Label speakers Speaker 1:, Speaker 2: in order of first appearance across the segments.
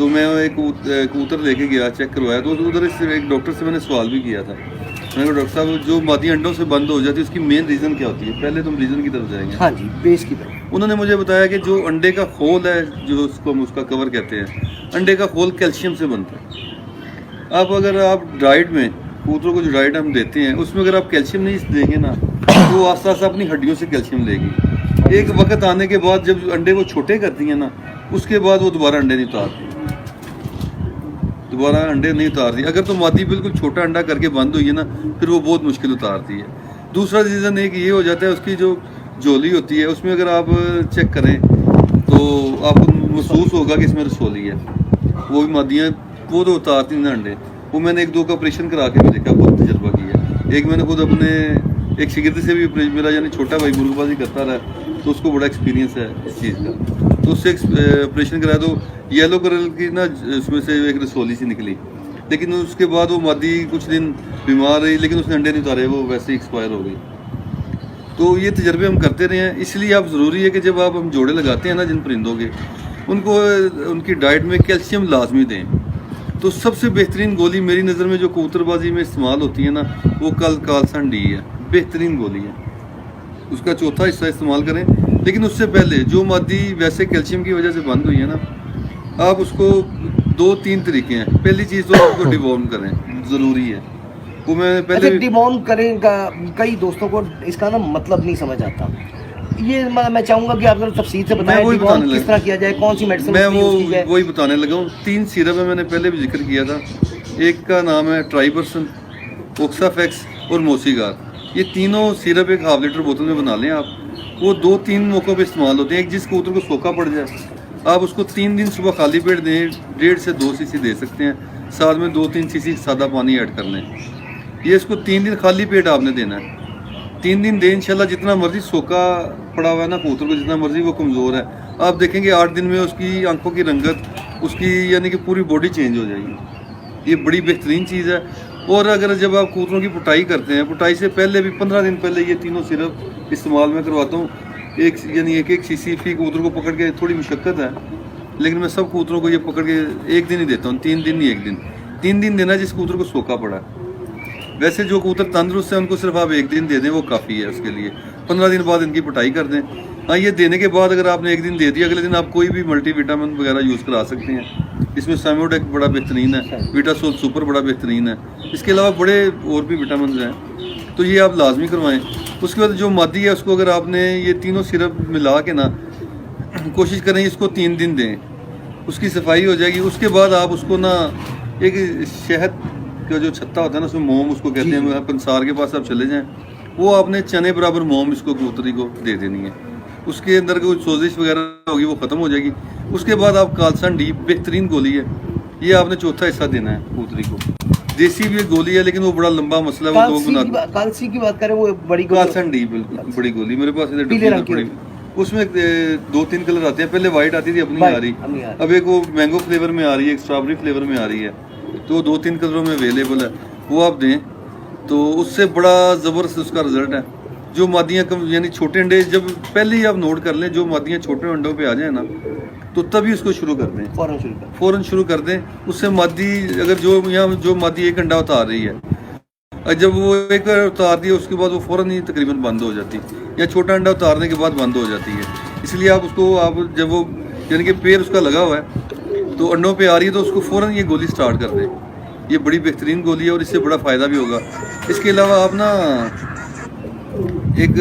Speaker 1: تو میں ایک کبوتر لے کے گیا, چیک کروایا, تو ادھر ایک ڈاکٹر سے میں نے سوال بھی کیا تھا. میں نے کہا ڈاکٹر صاحب جو مادی انڈوں سے بند ہو جاتی ہے اس کی مین ریزن کیا ہوتی ہے؟ پہلے تم ریزن کی طرف جائیں گے.
Speaker 2: ہاں جی, بیس کی طرف.
Speaker 1: انہوں نے مجھے بتایا کہ جو انڈے کا خول ہے, جو اس کو ہم اس کا کور کہتے ہیں, انڈے کا خول کیلشیم سے بنتا ہے. اب اگر آپ ڈائٹ میں کبوتروں کو جو ڈائٹ ہم دیتے ہیں اس میں اگر آپ کیلشیم نہیں دیں گے نا تو وہ آستہ آستہ اپنی ہڈیوں سے کیلشیم لے گی. ایک وقت آنے کے بعد جب انڈے وہ چھوٹے کرتی ہیں نا اس کے بعد وہ دوبارہ انڈے نہیں اتارتی, دوبارہ انڈے نہیں اتارتی. اگر تو مادی بالکل چھوٹا انڈا کر کے بند ہوئی ہے نا پھر وہ بہت مشکل اتارتی ہے. دوسرا ریزن ایک یہ ہو جاتا ہے اس کی جو جولی ہوتی ہے اس میں اگر آپ چیک کریں تو آپ کو محسوس ہوگا کہ اس میں رسولی ہے. وہ بھی مادیاں وہ تو اتارتی ہیں نا انڈے. وہ میں نے ایک دو کا آپریشن کرا کے بھی دیکھا, بہت تجربہ کیا. ایک میں نے خود اپنے ایک شاگرد سے بھی, میرا یعنی چھوٹا بھائی مرغ بازی کرتا رہا تو اس کو بڑا ایکسپیرینس ہے اس چیز کا, تو اس سے آپریشن کرایا تو یلو کلر کی نا اس میں سے ایک رسولی سی نکلی. لیکن اس کے بعد وہ مادی کچھ دن بیمار رہی لیکن اس نے انڈے نہیں اتارے, وہ ویسے ہی ایکسپائر ہو گئی. تو یہ تجربے ہم کرتے رہے ہیں. اس لیے آپ ضروری ہے کہ جب آپ ہم جوڑے لگاتے ہیں نا جن پرندوں کے, ان کو ان کی ڈائٹ میں کیلشیم لازمی دیں. تو سب سے بہترین گولی میری نظر میں جو کبوتر بازی میں استعمال ہوتی ہے نا وہ کالسن ڈی ہے, بہترین گولی ہے. اس کا چوتھا حصہ استعمال کریں. لیکن اس سے پہلے جو مادی ویسے کیلشیم کی وجہ سے بند ہوئی ہے نا آپ اس کو 2-3 طریقے ہیں. پہلی چیز تو آپ کو ڈیوارم کریں, ضروری ہے. وہ میں پہلے
Speaker 2: ڈیوارم کریں کا کئی دوستوں کو اس کا نا مطلب نہیں سمجھ آتا. یہ میں چاہوں گا کہ آپ تفصیل سے بتائیں کس طرح کیا جائے, کون سی میڈیسن.
Speaker 1: میں وہی بتانے لگا ہوں. 3 سیرپ ہے, میں نے پہلے بھی ذکر کیا تھا. ایک کا نام ہے ٹرائیپرسن, اوکسافیکس اور موسیگار. یہ تینوں سیرپ ایک 1/2 لیٹر بوتل میں بنا لیں آپ. وہ 2-3 موقعوں پہ استعمال ہوتے ہیں. ایک جس کبوتر کو سوکھا پڑ جائے آپ اس کو 3 دن صبح خالی پیٹ دیں, 1.5 سے 2 cc دے سکتے ہیں. ساتھ میں 2-3 cc سادہ پانی ایڈ کر لیں. یہ اس کو 3 دن خالی پیٹ آپ نے دینا ہے. 3 دن دیں انشاءاللہ. جتنا مرضی سوکھا پڑا ہوا ہے نا کبوتر کو, جتنا مرضی وہ کمزور ہے, آپ دیکھیں گے 8 دن میں اس کی آنکھوں کی رنگت, اس کی یعنی کہ پوری باڈی چینج ہو جائے گی. یہ بڑی بہترین چیز ہے. اور اگر جب آپ کبوتروں کی پٹائی کرتے ہیں, پٹائی سے پہلے بھی 15 دن پہلے یہ تینوں سیرپ استعمال میں کرواتا ہوں. یعنی ایک cc فی کبوتر کو پکڑ کے, تھوڑی مشقت ہے لیکن میں سب کبوتروں کو یہ پکڑ کے 1 دن ہی دیتا ہوں, 3 دن نہیں 1 دن. 3 دن دینا جس کبوتر کو سوکھا پڑا ہے. ویسے جو کبوتر تندرست ہے ان کو صرف آپ 1 دن دے دیں, وہ کافی ہے اس کے لیے. 15 دن بعد ان کی پٹائی کر دیں. ہاں, یہ دینے کے بعد اگر آپ نے 1 دن دے دیا, اگلے دن آپ کوئی بھی ملٹی وٹامن وغیرہ یوز کرا سکتے ہیں. اس میں سیموڈیک بڑا بہترین ہے, ویٹا سول سپر بڑا بہترین ہے. اس کے علاوہ بڑے اور بھی وٹامنز ہیں, تو یہ آپ لازمی کروائیں. اس کے بعد جو مادی ہے اس کو اگر آپ نے یہ تینوں سیرپ ملا کے نا کوشش کریں اس کو 3 دن دیں, اس کی صفائی ہو جائے گی. اس کے بعد آپ اس کو نا ایک شہد کا جو چھتا ہوتا ہے نا اس میں موم اس کو کہتے ہیں, پنسار کے پاس آپ چلے جائیں, وہ آپ نے چنے برابر موم اس کو کبوتری کو دے دینی ہے. اس کے اندر کوئی سوزش وغیرہ ہوگی وہ ختم ہو جائے گی. اس کے بعد آپ کالسن ڈی, بہترین گولی ہے. یہ آپ نے چوتھا حصہ دینا ہے کبوتری کو. دیسی بھی گولی ہے لیکن وہ بڑا لمبا مسئلہ ہے. وہ
Speaker 2: کالسی کی بات کریں, وہ بڑی
Speaker 1: کالسن ڈی بالکل بڑی گولی میرے پاس ادھر. اس میں 2-3 کلر آتے ہیں. پہلے وائٹ آتی تھی, اپنی آ رہی. اب ایک وہ مینگو فلیور میں آ رہی ہے, ایک اسٹرابری فلیور میں آ رہی ہے. تو 2-3 کلروں میں اویلیبل ہے, وہ آپ دیں تو اس سے بڑا زبردست اس کا رزلٹ ہے. جو مادیاں یعنی چھوٹے انڈے جب پہلے ہی آپ نوٹ کر لیں, جو مادیاں چھوٹے انڈوں پہ آ جائیں نا تو تبھی اس کو شروع کر دیں, فوراً شروع کر دیں. اس سے مادی اگر جو مادی 1 انڈا اتار رہی ہے, جب وہ 1 اتار دیا اس کے بعد وہ فوراً ہی تقریباً بند ہو جاتی, یا چھوٹا انڈا اتارنے کے بعد بند ہو جاتی ہے. اس لیے آپ اس کو جب وہ یعنی کہ پیر اس کا لگا ہوا ہے تو انڈوں پہ آ رہی ہے تو اس کو فوراً یہ گولی سٹارٹ کر دیں. یہ بڑی بہترین گولی ہے اور اس سے بڑا فائدہ بھی ہوگا. اس کے علاوہ آپ نا ایک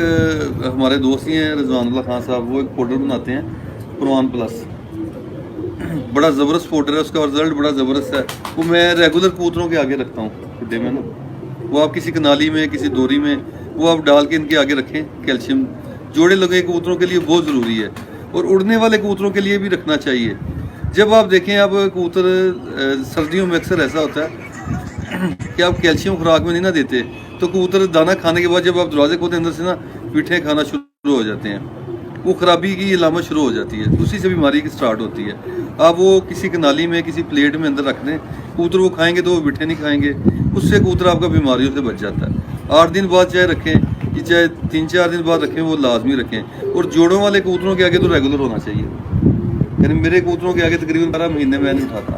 Speaker 1: ہمارے دوست ہی ہیں رضوان اللہ خان صاحب, وہ ایک پاؤڈر بناتے ہیں پروان پلس, بڑا زبردست پاؤڈر ہے. اس کا رزلٹ بڑا زبردست ہے. وہ میں ریگولر کبوتروں کے آگے رکھتا ہوں کھڈے میں نا. وہ آپ کسی کنالی میں کسی دوری میں وہ آپ ڈال کے ان کے آگے رکھیں. کیلشیم جوڑے لگے کبوتروں کے لیے بہت ضروری ہے, اور اڑنے والے کبوتروں کے لیے بھی رکھنا چاہیے. جب آپ دیکھیں آپ کبوتر سردیوں میں اکثر ایسا ہوتا ہے کہ آپ کیلشیم خوراک میں نہیں نہ دیتے تو کبوتر دانہ کھانے کے بعد جب آپ دروازے کھولتے اندر سے نا پیٹھیں کھانا شروع ہو جاتے ہیں. وہ خرابی کی علامت شروع ہو جاتی ہے, اسی سے بیماری کی سٹارٹ ہوتی ہے. آپ وہ کسی کنالی میں کسی پلیٹ میں اندر رکھ دیں, کبوتر وہ کھائیں گے تو وہ پیٹھیں نہیں کھائیں گے, اس سے کبوتر آپ کا بیماریوں سے بچ جاتا ہے. 8 دن بعد چاہے رکھیں کہ چاہے 3-4 دن بعد رکھیں, وہ لازمی رکھیں. اور جوڑوں والے کبوتروں کے آگے تو ریگولر ہونا چاہیے. یعنی میرے کبوتروں کے آگے تقریباً 12 مہینے میں نہیں اٹھاتا.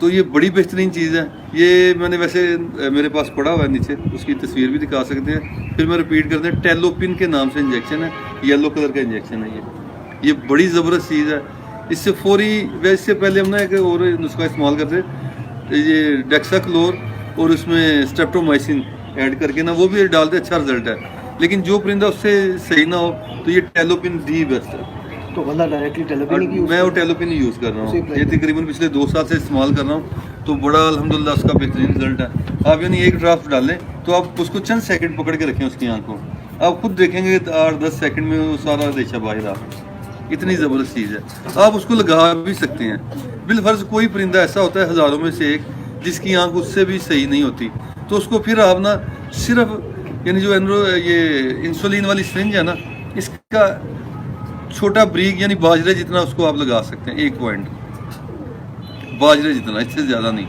Speaker 1: تو یہ بڑی بہترین چیز ہے. یہ میں نے ویسے میرے پاس پڑا ہوا ہے نیچے, اس کی تصویر بھی دکھا سکتے ہیں. پھر میں رپیٹ کرتے ہیں, ٹیلوپن کے نام سے انجیکشن ہے, یلو کلر کا انجیکشن ہے. یہ بڑی زبردست چیز ہے. اس سے فوری, اس سے پہلے ہم نے ایک اور نسخہ استعمال کرتے, یہ ڈیکسا کلور اور اس میں اسٹریپٹومائسن ایڈ کر کے نا, وہ بھی ڈالتے, اچھا رزلٹ ہے. لیکن جو پرندہ اس سے صحیح نہ ہو تو یہ ٹیلوپن دی بیسٹ ہے.
Speaker 2: تو بندہ ڈائریکٹلی ٹیلوپن کی
Speaker 1: میں وہ ٹیلوپن ہی یوز کر رہا ہوں, یہ تقریباً پچھلے 2 سال سے استعمال کر رہا ہوں, تو بڑا الحمدللہ اس کا بہترین رزلٹ ہے. آپ یعنی ایک ڈرافٹ ڈالیں تو آپ اس کو چند سیکنڈ پکڑ کے رکھیں اس کی آنکھ کو, آپ خود دیکھیں گے 8-10 سیکنڈ میں وہ سارا ریشہ باہر آ, اتنی زبردست چیز ہے. آپ اس کو لگا بھی سکتے ہیں. بالفرض کوئی پرندہ ایسا ہوتا ہے ہزاروں میں سے ایک جس کی آنکھ اس سے بھی صحیح نہیں ہوتی, تو اس کو پھر آپ نا صرف یعنی جو یہ انسولین والی سرنج ہے نا, اس کا چھوٹا بریک یعنی باجرے جتنا اس کو آپ لگا سکتے ہیں, 1 پوائنٹ باجرے جتنا, اس سے زیادہ نہیں.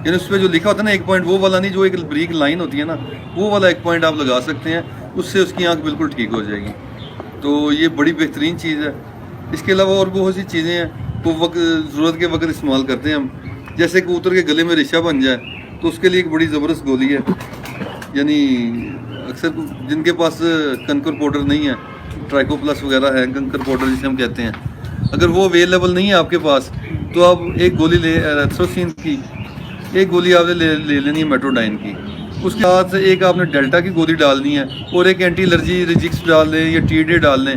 Speaker 1: یعنی اس پہ جو لکھا ہوتا ہے نا 1 پوائنٹ, وہ والا نہیں, جو ایک بریک لائن ہوتی ہے نا, وہ والا 1 پوائنٹ آپ لگا سکتے ہیں, اس سے اس کی آنکھ بالکل ٹھیک ہو جائے گی. تو یہ بڑی بہترین چیز ہے. اس کے علاوہ اور بہت سی چیزیں ہیں وہ وقت ضرورت کے وقت استعمال کرتے ہیں ہم. جیسے کبوتر کے گلے میں ریشہ بن جائے تو اس کے لیے ایک بڑی زبردست گولی ہے. یعنی اکثر جن کے پاس کنکر پاؤڈر نہیں ہے, ٹرائکو پلس وغیرہ ہے, کنکر پاؤڈر جسے ہم کہتے ہیں, اگر وہ اویلیبل نہیں ہے آپ کے پاس تو آپ ایک گولی لے ایتھروسین کی, ایک گولی آپ نے لے لینی ہے میٹروڈائن کی. اس کے بعد ایک آپ نے ڈیلٹا کی گولی ڈالنی ہے, اور ایک اینٹی الرجی ریجکس ڈال لیں یا ٹی ڈے ڈال لیں.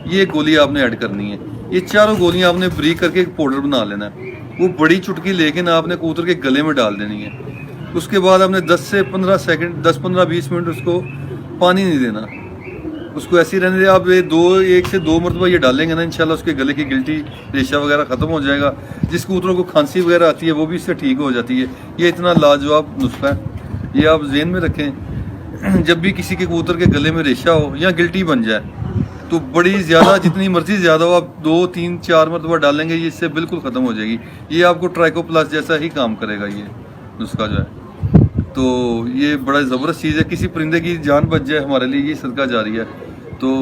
Speaker 1: یہ ایک گولی آپ نے ایڈ کرنی ہے. یہ چاروں گولیاں آپ نے بریک کر کے ایک پاؤڈر بنا لینا ہے. وہ بڑی چٹکی لے کے نا آپ نے کبوتر کے گلے میں ڈال دینی ہے. اس کے بعد آپ نے 10 سے 15 سیکنڈ 10-15-20 منٹ اس کو پانی نہیں دینا, اس کو ایسے ہی رہنے دیں. آپ 1 سے 2 مرتبہ یہ ڈالیں گے نا, انشاءاللہ اس کے گلے کی گلٹی ریشہ وغیرہ ختم ہو جائے گا. جس کبوتروں کو کھانسی وغیرہ آتی ہے وہ بھی اس سے ٹھیک ہو جاتی ہے. یہ اتنا لاجواب نسخہ ہے, یہ آپ ذہن میں رکھیں. جب بھی کسی کے کبوتر کے گلے میں ریشہ ہو یا گلٹی بن جائے تو بڑی زیادہ, جتنی مرضی زیادہ ہو, آپ 2-3-4 مرتبہ ڈالیں گے, یہ اس سے بالکل ختم ہو جائے گی. یہ آپ کو ٹرائکو پلس جیسا ہی کام کرے گا یہ نسخہ جو ہے. تو یہ بڑا زبردست چیز ہے. کسی پرندے کی جان بچ جائے ہمارے لیے یہ صدقہ جاری ہے. تو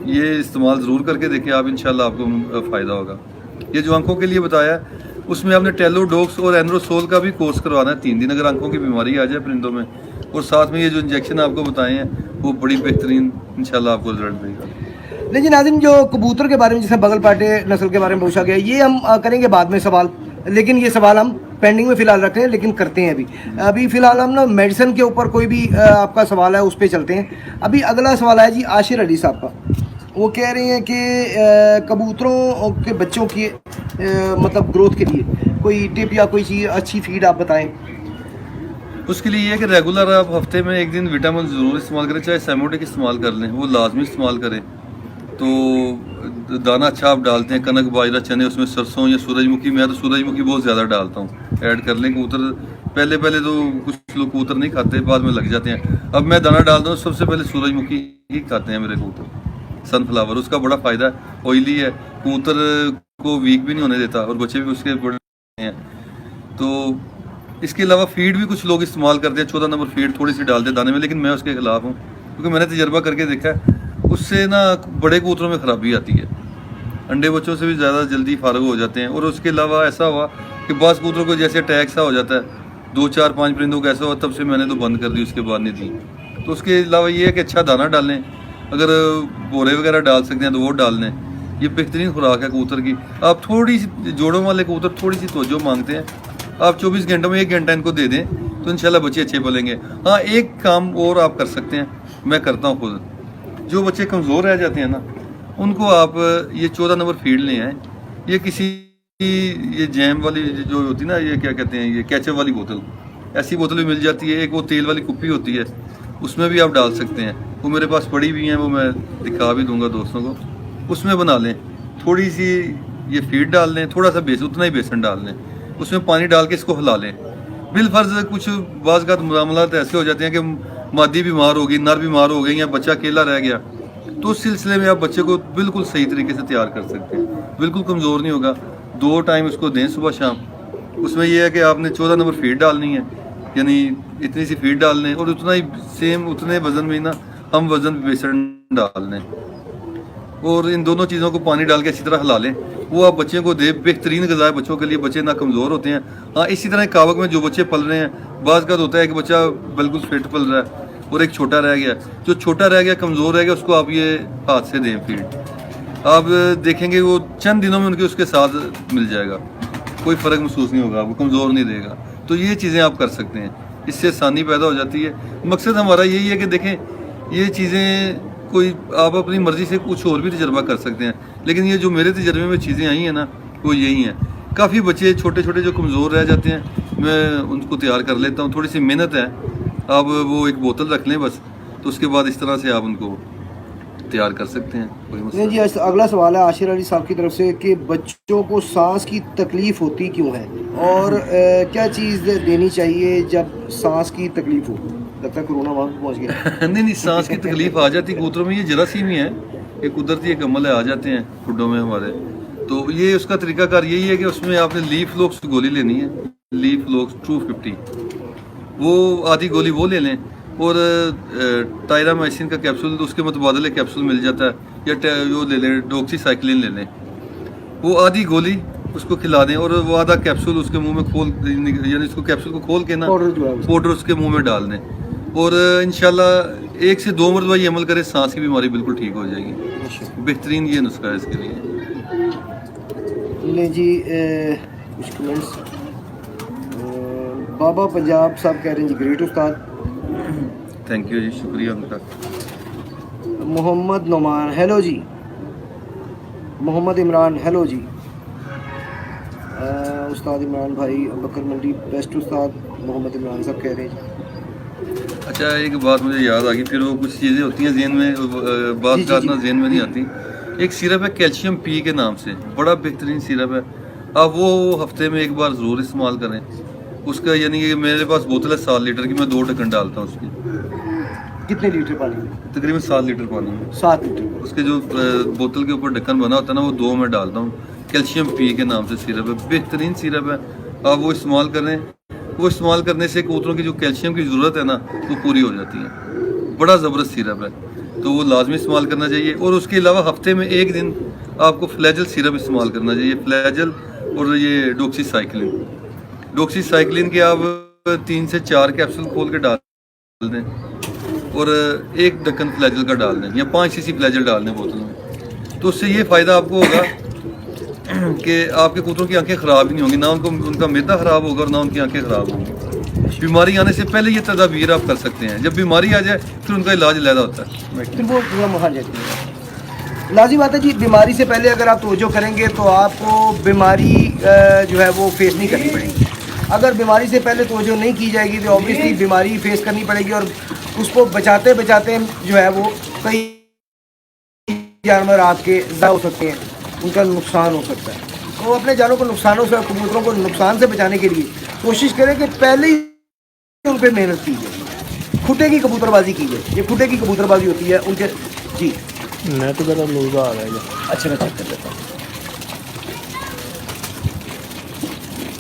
Speaker 1: یہ استعمال ضرور کر کے دیکھیں آپ, انشاءاللہ آپ کو فائدہ ہوگا. یہ جو آنکھوں کے لیے بتایا ہے اس میں آپ نے ٹیلو ڈوکس اور اینروسول کا بھی کورس کروانا ہے 3 دن, اگر آنکھوں کی بیماری آ جائے پرندوں میں. اور ساتھ میں یہ جو انجیکشن آپ کو بتائے ہیں وہ بڑی بہترین انشاءاللہ آپ کو رزلٹ دے گا.
Speaker 2: لیکن ناظرین, جو کبوتر کے بارے میں جیسے بغل پاٹے نسل کے بارے میں پوچھا گیا, یہ ہم کریں گے بعد میں سوال, لیکن یہ سوال ہم پینڈنگ میں فی الحال رکھ رہے ہیں, لیکن کرتے ہیں ابھی فی الحال ہم نا میڈیسن کے اوپر کوئی بھی آپ کا سوال ہے اس پہ چلتے ہیں. ابھی اگلا سوال ہے جی عاشر علی صاحب کا. وہ کہہ رہے ہیں کہ کبوتروں کے بچوں کی مطلب گروتھ کے لیے کوئی ٹپ یا کوئی چیز اچھی فیڈ آپ بتائیں.
Speaker 1: اس کے لیے یہ ہے کہ ریگولر آپ ہفتے میں 1 دن وٹامن ضرور استعمال کریں, چاہے سیموٹک استعمال کر لیں, وہ لازمی استعمال کریں. تو دانہ اچھا آپ ڈالتے ہیں, کنک باجرہ چنے, اس میں سرسوں یا سورج مکھی, میں تو سورج مکھی بہت زیادہ ڈالتا ہوں, ایڈ کر لیں. کبوتر پہلے تو کچھ لوگ کبوتر نہیں کھاتے, بعد میں لگ جاتے ہیں. اب میں دانہ ڈالتا ہوں, سب سے پہلے سورج مکھی ہی کھاتے ہیں میرے کبوتر. سن فلاور, اس کا بڑا فائدہ ہے, آئلی ہے, کبوتر کو ویک بھی نہیں ہونے دیتا, اور بچے بھی اس کے بڑے ہیں. تو اس کے علاوہ فیڈ بھی کچھ لوگ استعمال کرتے ہیں, 14 نمبر فیڈ تھوڑی سی ڈالتے ہیں دانے میں, لیکن میں اس کے خلاف ہوں, کیونکہ میں نے تجربہ کر کے دیکھا ہے اس سے نا بڑے کبوتروں میں خرابی آتی ہے, انڈے بچوں سے بھی زیادہ جلدی فارغ ہو جاتے ہیں. اور اس کے علاوہ ایسا ہوا کہ بعض کبوتروں کو جیسے اٹیک سا ہو جاتا ہے, 2-4-5 پرندوں کا ایسا ہوا, تب سے میں نے تو بند کر دی, اس کے بعد نہیں دی. تو اس کے علاوہ یہ ہے کہ اچھا دانہ ڈالیں, اگر بورے وغیرہ ڈال سکتے ہیں تو وہ ڈال لیں. یہ بہترین خوراک ہے کبوتر کی. آپ تھوڑی سی جوڑوں والے کبوتر تھوڑی سی توجہ مانگتے ہیں, آپ 24 گھنٹوں میں 1 گھنٹہ ان کو دے دیں تو انشاءاللہ بچے اچھے پلیں گے. ہاں ایک کام اور آپ کر سکتے ہیں, میں کرتا ہوں خود. جو بچے کمزور رہ جاتے ہیں نا, ان کو آپ یہ 14 نمبر فیڈ لے آئیں, یہ کسی یہ جیم والی جو ہوتی ہے نا, یہ کیا کہتے ہیں, یہ کیچپ والی بوتل, ایسی بوتل بھی مل جاتی ہے. ایک وہ تیل والی کپی ہوتی ہے, اس میں بھی آپ ڈال سکتے ہیں. وہ میرے پاس پڑی ہوئی ہیں, وہ میں دکھا بھی دوں گا دوستوں کو. اس میں بنا لیں, تھوڑی سی یہ فیڈ ڈال لیں, تھوڑا سا اتنا ہی بیسن ڈال لیں, اس میں پانی ڈال کے اس کو ہلا لیں. بالفرض کچھ بعض کا معاملات ایسے ہو جاتے ہیں کہ مادی بیمار ہوگی, نر بیمار ہو گئی, یا بچہ اکیلا رہ گیا, تو اس سلسلے میں آپ بچے کو بالکل صحیح طریقے سے تیار کر سکتے ہیں, بالکل کمزور نہیں ہوگا. 2 ٹائم اس کو دیں, صبح شام. اس میں یہ ہے کہ آپ نے 14 نمبر فیڈ ڈالنی ہے, یعنی اتنی سی فیڈ ڈال لیں, اور اتنا ہی سیم اتنے وزن میں نا ہم وزن بیسن ڈال لیں, اور ان دونوں چیزوں کو پانی ڈال کے اچھی طرح ہلا لیں. وہ آپ بچے کو دے. بہترین غذا ہے بچوں کے لیے, بچے نہ کمزور ہوتے ہیں. ہاں اسی طرح کاوک میں جو بچے پل رہے ہیں, بعض کا ہوتا ہے کہ بچہ بالکل فٹ پل رہا ہے اور ایک چھوٹا رہ گیا. جو چھوٹا رہ گیا, کمزور رہ گیا, اس کو آپ یہ ہاتھ سے دیں فیڈ. آپ دیکھیں گے وہ چند دنوں میں ان کے اس کے ساتھ مل جائے گا, کوئی فرق محسوس نہیں ہوگا, آپ کو کمزور نہیں دے گا. تو یہ چیزیں آپ کر سکتے ہیں, اس سے آسانی پیدا ہو جاتی ہے. مقصد ہمارا یہی ہے کہ دیکھیں یہ چیزیں کوئی آپ اپنی مرضی سے کچھ اور بھی تجربہ کر سکتے ہیں, لیکن یہ جو میرے تجربے میں چیزیں آئی ہیں نا وہ یہی ہیں. کافی بچے چھوٹے چھوٹے جو کمزور رہ جاتے ہیں, میں ان کو تیار کر لیتا ہوں. تھوڑی سی محنت ہے, آپ وہ ایک بوتل رکھ لیں بس, تو اس کے بعد اس طرح سے آپ ان کو تیار کر سکتے ہیں. کوئی مسئلہ
Speaker 2: جی اگلا سوال ہے عاشر علی صاحب کی طرف سے کہ بچوں کو سانس کی تکلیف ہوتی کیوں ہے, اور کیا چیز دینی چاہیے جب سانس کی تکلیف ہو. لگتا ہے کرونا وہاں پہنچ گیا.
Speaker 1: نہیں سانس کی تکلیف آ جاتی کبوتروں میں, یہ جراثیم ہی ہے, یہ قدرتی ایک عمل ہے, آ جاتے ہیں کھڈوں میں ہمارے. تو یہ اس کا طریقہ کار یہی ہے کہ اس میں آپ نے لیف لوکس کی گولی لینی ہے, لیف لوکس 250, وہ آدھی گولی وہ لے لیں, اور ٹائرامائسن کا کیپسول اس کے متبادل کیپسول مل جاتا ہے, یا وہ لے لیں ڈوکسی سائیکلین لے لیں, وہ آدھی گولی اس کو کھلا دیں, اور وہ آدھا کیپسول اس کے منہ میں کھول, یعنی اس کو کیپسول کو کھول کے نا پاؤڈر اس کے منہ میں ڈال دیں, اور انشاءاللہ 1 سے 2 مرتبہ یہ عمل کرے, سانس کی بیماری بالکل ٹھیک ہو جائے گی. بہترین یہ نسخہ ہے اس کے لیے.
Speaker 2: نہیں جی کچھ کمنٹس. بابا پنجاب صاحب کہہ رہے ہیں جی گریٹ استاد.
Speaker 1: تھینک یو جی, شکریہ ان کا.
Speaker 2: محمد نعمان ہیلو جی. محمد عمران ہیلو جی. استاد عمران بھائی بکر منڈی بیسٹ استاد محمد عمران صاحب کہہ رہے ہیں جی.
Speaker 1: اچھا ایک بات مجھے یاد آ گئی, پھر وہ کچھ چیزیں ہوتی ہیں ذہن میں, بعض کا اتنا ذہن میں نہیں آتی. ایک سیرپ ہے کیلشیم پی کے نام سے, بڑا بہترین سیرپ ہے, آپ وہ ہفتے میں ایک بار ضرور استعمال کریں. اس کا یعنی کہ میرے پاس بوتل ہے 7 لیٹر کی, میں 2 ڈھکن ڈالتا ہوں اس کی.
Speaker 2: کتنے لیٹر پانی میں؟
Speaker 1: تقریباً 7 لیٹر پانی میں.
Speaker 2: 7 لیٹر.
Speaker 1: اس کے جو بوتل کے اوپر ڈھکن بنا ہوتا ہے نا, وہ 2 میں ڈالتا ہوں. کیلشیم پی کے نام سے سیرپ ہے, بہترین سیرپ ہے, آپ وہ استعمال کریں. وہ استعمال کرنے سے کبوتروں کی جو کیلشیم کی ضرورت ہے نا وہ پوری ہو جاتی ہے. بڑا زبردست سیرپ ہے, تو وہ لازمی استعمال کرنا چاہیے. اور اس کے علاوہ ہفتے میں 1 دن آپ کو فلیجل سیرپ استعمال کرنا چاہیے. فلیجل اور یہ ڈوکسی سائیکلین. ڈوکسی سائیکلین کے آپ 3 سے 4 کیپسول کھول کے ڈال دیں, اور 1 ڈھکن فلیجل کا ڈال دیں, یا 5 cc فلیجل ڈال دیں بوتل میں. تو اس سے یہ فائدہ آپ کو ہوگا کہ آپ کے کبوتروں کی آنکھیں خراب ہی نہیں ہوں گی, نہ ان کا معدہ خراب ہوگا اور نہ ان کی آنکھیں خراب ہوں گی. بیماری آنے سے پہلے یہ تدابیر آپ کر سکتے ہیں. جب بیماری آ جائے پھر ان کا علاج علیحدہ ہوتا ہے.
Speaker 2: پھر وہ پورا مہار جاتی ہے. لازمی بات ہے جی, بیماری سے پہلے اگر آپ توجہ کریں گے تو آپ کو بیماری جو ہے وہ فیس نہیں کرنی پڑے گی. اگر بیماری سے پہلے توجہ نہیں کی جائے گی تو آبویسلی بیماری فیس کرنی پڑے گی, اور اس کو بچاتے بچاتے جو ہے وہ کئی جانور آپ کے ضائع ہو سکتے ہیں, ان کا نقصان ہو سکتا ہے. تو اپنے جانوں کو نقصانوں سے, کبوتروں کو نقصان سے بچانے کے لیے کوشش کریں کہ پہلے ہی ان پہ محنت کی جائے, کھٹے کی کبوتر بازی کی جائے. یہ کھٹے کی کبوتر بازی ہوتی ہے ان کے. جی
Speaker 3: نیٹ کا لوزہ آ رہا ہے.
Speaker 2: اچھا میں چیک کر لیتا ہوں.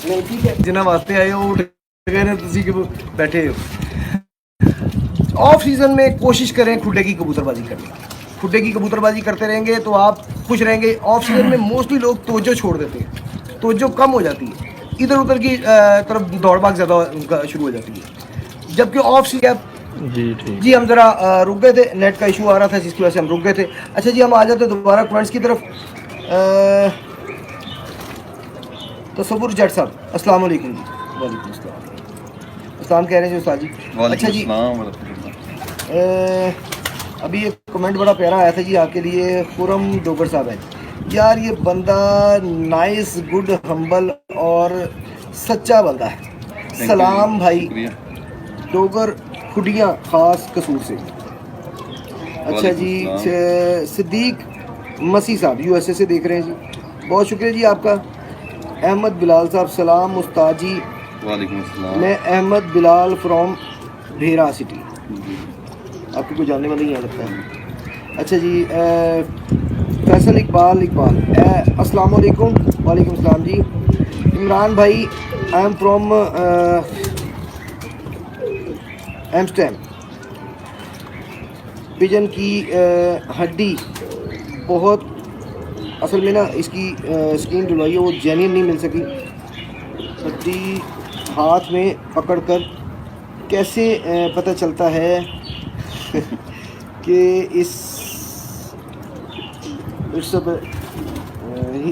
Speaker 2: نہیں ٹھیک ہے, جنہیں واسطے آئے ہو تھی کہ بیٹھے ہو. آف سیزن میں کوشش کریں کھٹے کی کبوتر بازی کرنے. کھٹے کی کبوتر بازی کرتے رہیں گے تو آپ خوش رہیں گے. آف سیزن میں موسٹلی لوگ توجہ چھوڑ دیتے ہیں, توجہ کم ہو جاتی ہے, ادھر ادھر کی طرف دوڑ بھاگ زیادہ ان کا شروع ہو جاتی ہے. جبکہ آف سیزن جی ہم ذرا رک گئے تھے, نیٹ کا ایشو آ رہا تھا جس کی وجہ سے ہم رک گئے تھے. اچھا جی ہم آ جاتے دوبارہ کمنٹس کی طرف. تصور جٹ صاحب السلام علیکم جی. وعلیکم السلام. السلام کہہ رہے ہیں جی استاد جی. اچھا جی ابھی ایک کمنٹ بڑا پیارا آیا تھا جی آپ کے لیے. خرم ڈوگر صاحب ہیں, یار یہ بندہ نائس, گڈ, ہمبل اور سچا بندہ ہے. سلام بھائی ڈوگر کھڈیاں خاص قصور سے. اچھا جی صدیق مسیح صاحب یو ایس اے سے دیکھ رہے ہیں جی, بہت شکریہ جی آپ کا. احمد بلال صاحب سلام استاد جی.
Speaker 1: وعلیکم السلام.
Speaker 2: میں احمد بلال فرام بھیرا سٹی. آپ کو کوئی جاننے والا نہیں آ لگتا ہے. اچھا جی فیصل اقبال السلام علیکم. وعلیکم السلام جی. عمران بھائی I am from Amsterdam. Pigeon کی ہڈی بہت اصل میں نا اس کی اسکرین ڈلوائی ہے وہ جینین نہیں مل سکی. ہڈی ہاتھ میں پکڑ کر کیسے پتہ چلتا ہے کہ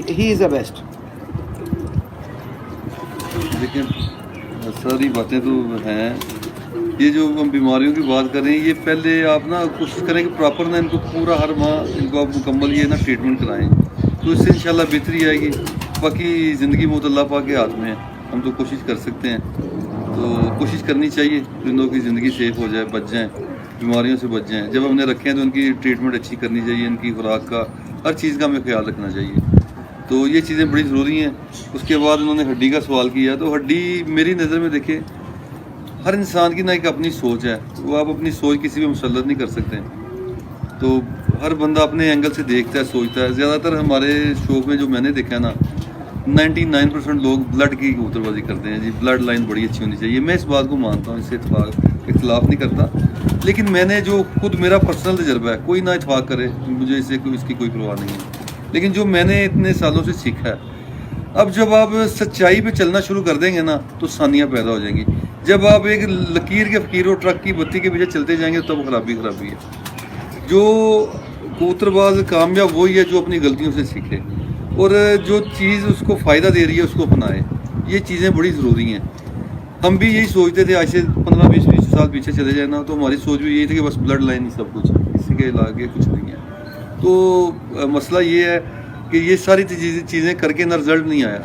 Speaker 2: ہی از دا بیسٹ.
Speaker 1: لیکن ساری باتیں تو ہیں. یہ جو ہم بیماریوں کی بات کر رہے ہیں یہ پہلے آپ نا کوشش کریں کہ پراپر نا ان کو پورا ہر ماہ ان کو آپ مکمل یہ نا ٹریٹمنٹ کرائیں تو اس سے انشاءاللہ بہتری آئے گی. باقی زندگی بہت اللہ پاک کے ہاتھ میں ہے, ہم تو کوشش کر سکتے ہیں. تو کوشش کرنی چاہیے پرندوں کی زندگی سیف ہو جائے, بچ جائیں, بیماریوں سے بچ جائیں. جب ہم نے رکھے ہیں تو ان کی ٹریٹمنٹ اچھی کرنی چاہیے, ان کی خوراک کا ہر چیز کا ہمیں خیال رکھنا چاہیے. تو یہ چیزیں بڑی ضروری ہیں. اس کے بعد انہوں نے ہڈی کا سوال کیا, تو ہڈی میری نظر میں دیکھیں ہر انسان کی نا ایک اپنی سوچ ہے, وہ آپ اپنی سوچ کسی پہ مسلط نہیں کر سکتے. تو ہر بندہ اپنے اینگل سے دیکھتا ہے, سوچتا ہے. زیادہ تر ہمارے شوق میں جو میں نے دیکھا ہے نا 99% لوگ بلڈ کی کبوتر بازی کرتے ہیں. جی بلڈ لائن بڑی اچھی ہونی چاہیے, میں اس بات کو مانتا ہوں, اس سے اختلاف نہیں کرتا. لیکن میں نے جو خود میرا پرسنل تجربہ ہے, کوئی نہ اتفاق کرے, مجھے اس کی کوئی پرواہ نہیں ہے. لیکن جو میں نے اتنے سالوں سے سیکھا ہے, اب جب آپ سچائی پہ چلنا شروع کر دیں گے نا تو ثانیہ پیدا ہو جائیں گی. جب آپ ایک لکیر کے فقیر و ٹرک کی بتی کے پیچھے چلتے جائیں گے تب خرابی ہے. جو کبوتر باز کامیاب وہی ہے جو اپنی غلطیوں سے سیکھے اور جو چیز اس کو فائدہ دے رہی ہے اس کو اپنائے. یہ چیزیں بڑی ضروری ہیں. ہم بھی یہی سوچتے تھے آج سے 15-20 سال پیچھے چلے جائیں نا, تو ہماری سوچ بھی یہی تھی کہ بس بلڈ لائن ہی سب کچھ, کسی کے علاقے کچھ نہیں ہے. تو مسئلہ یہ ہے کہ یہ ساری چیزیں کر کے نہ رزلٹ نہیں آیا.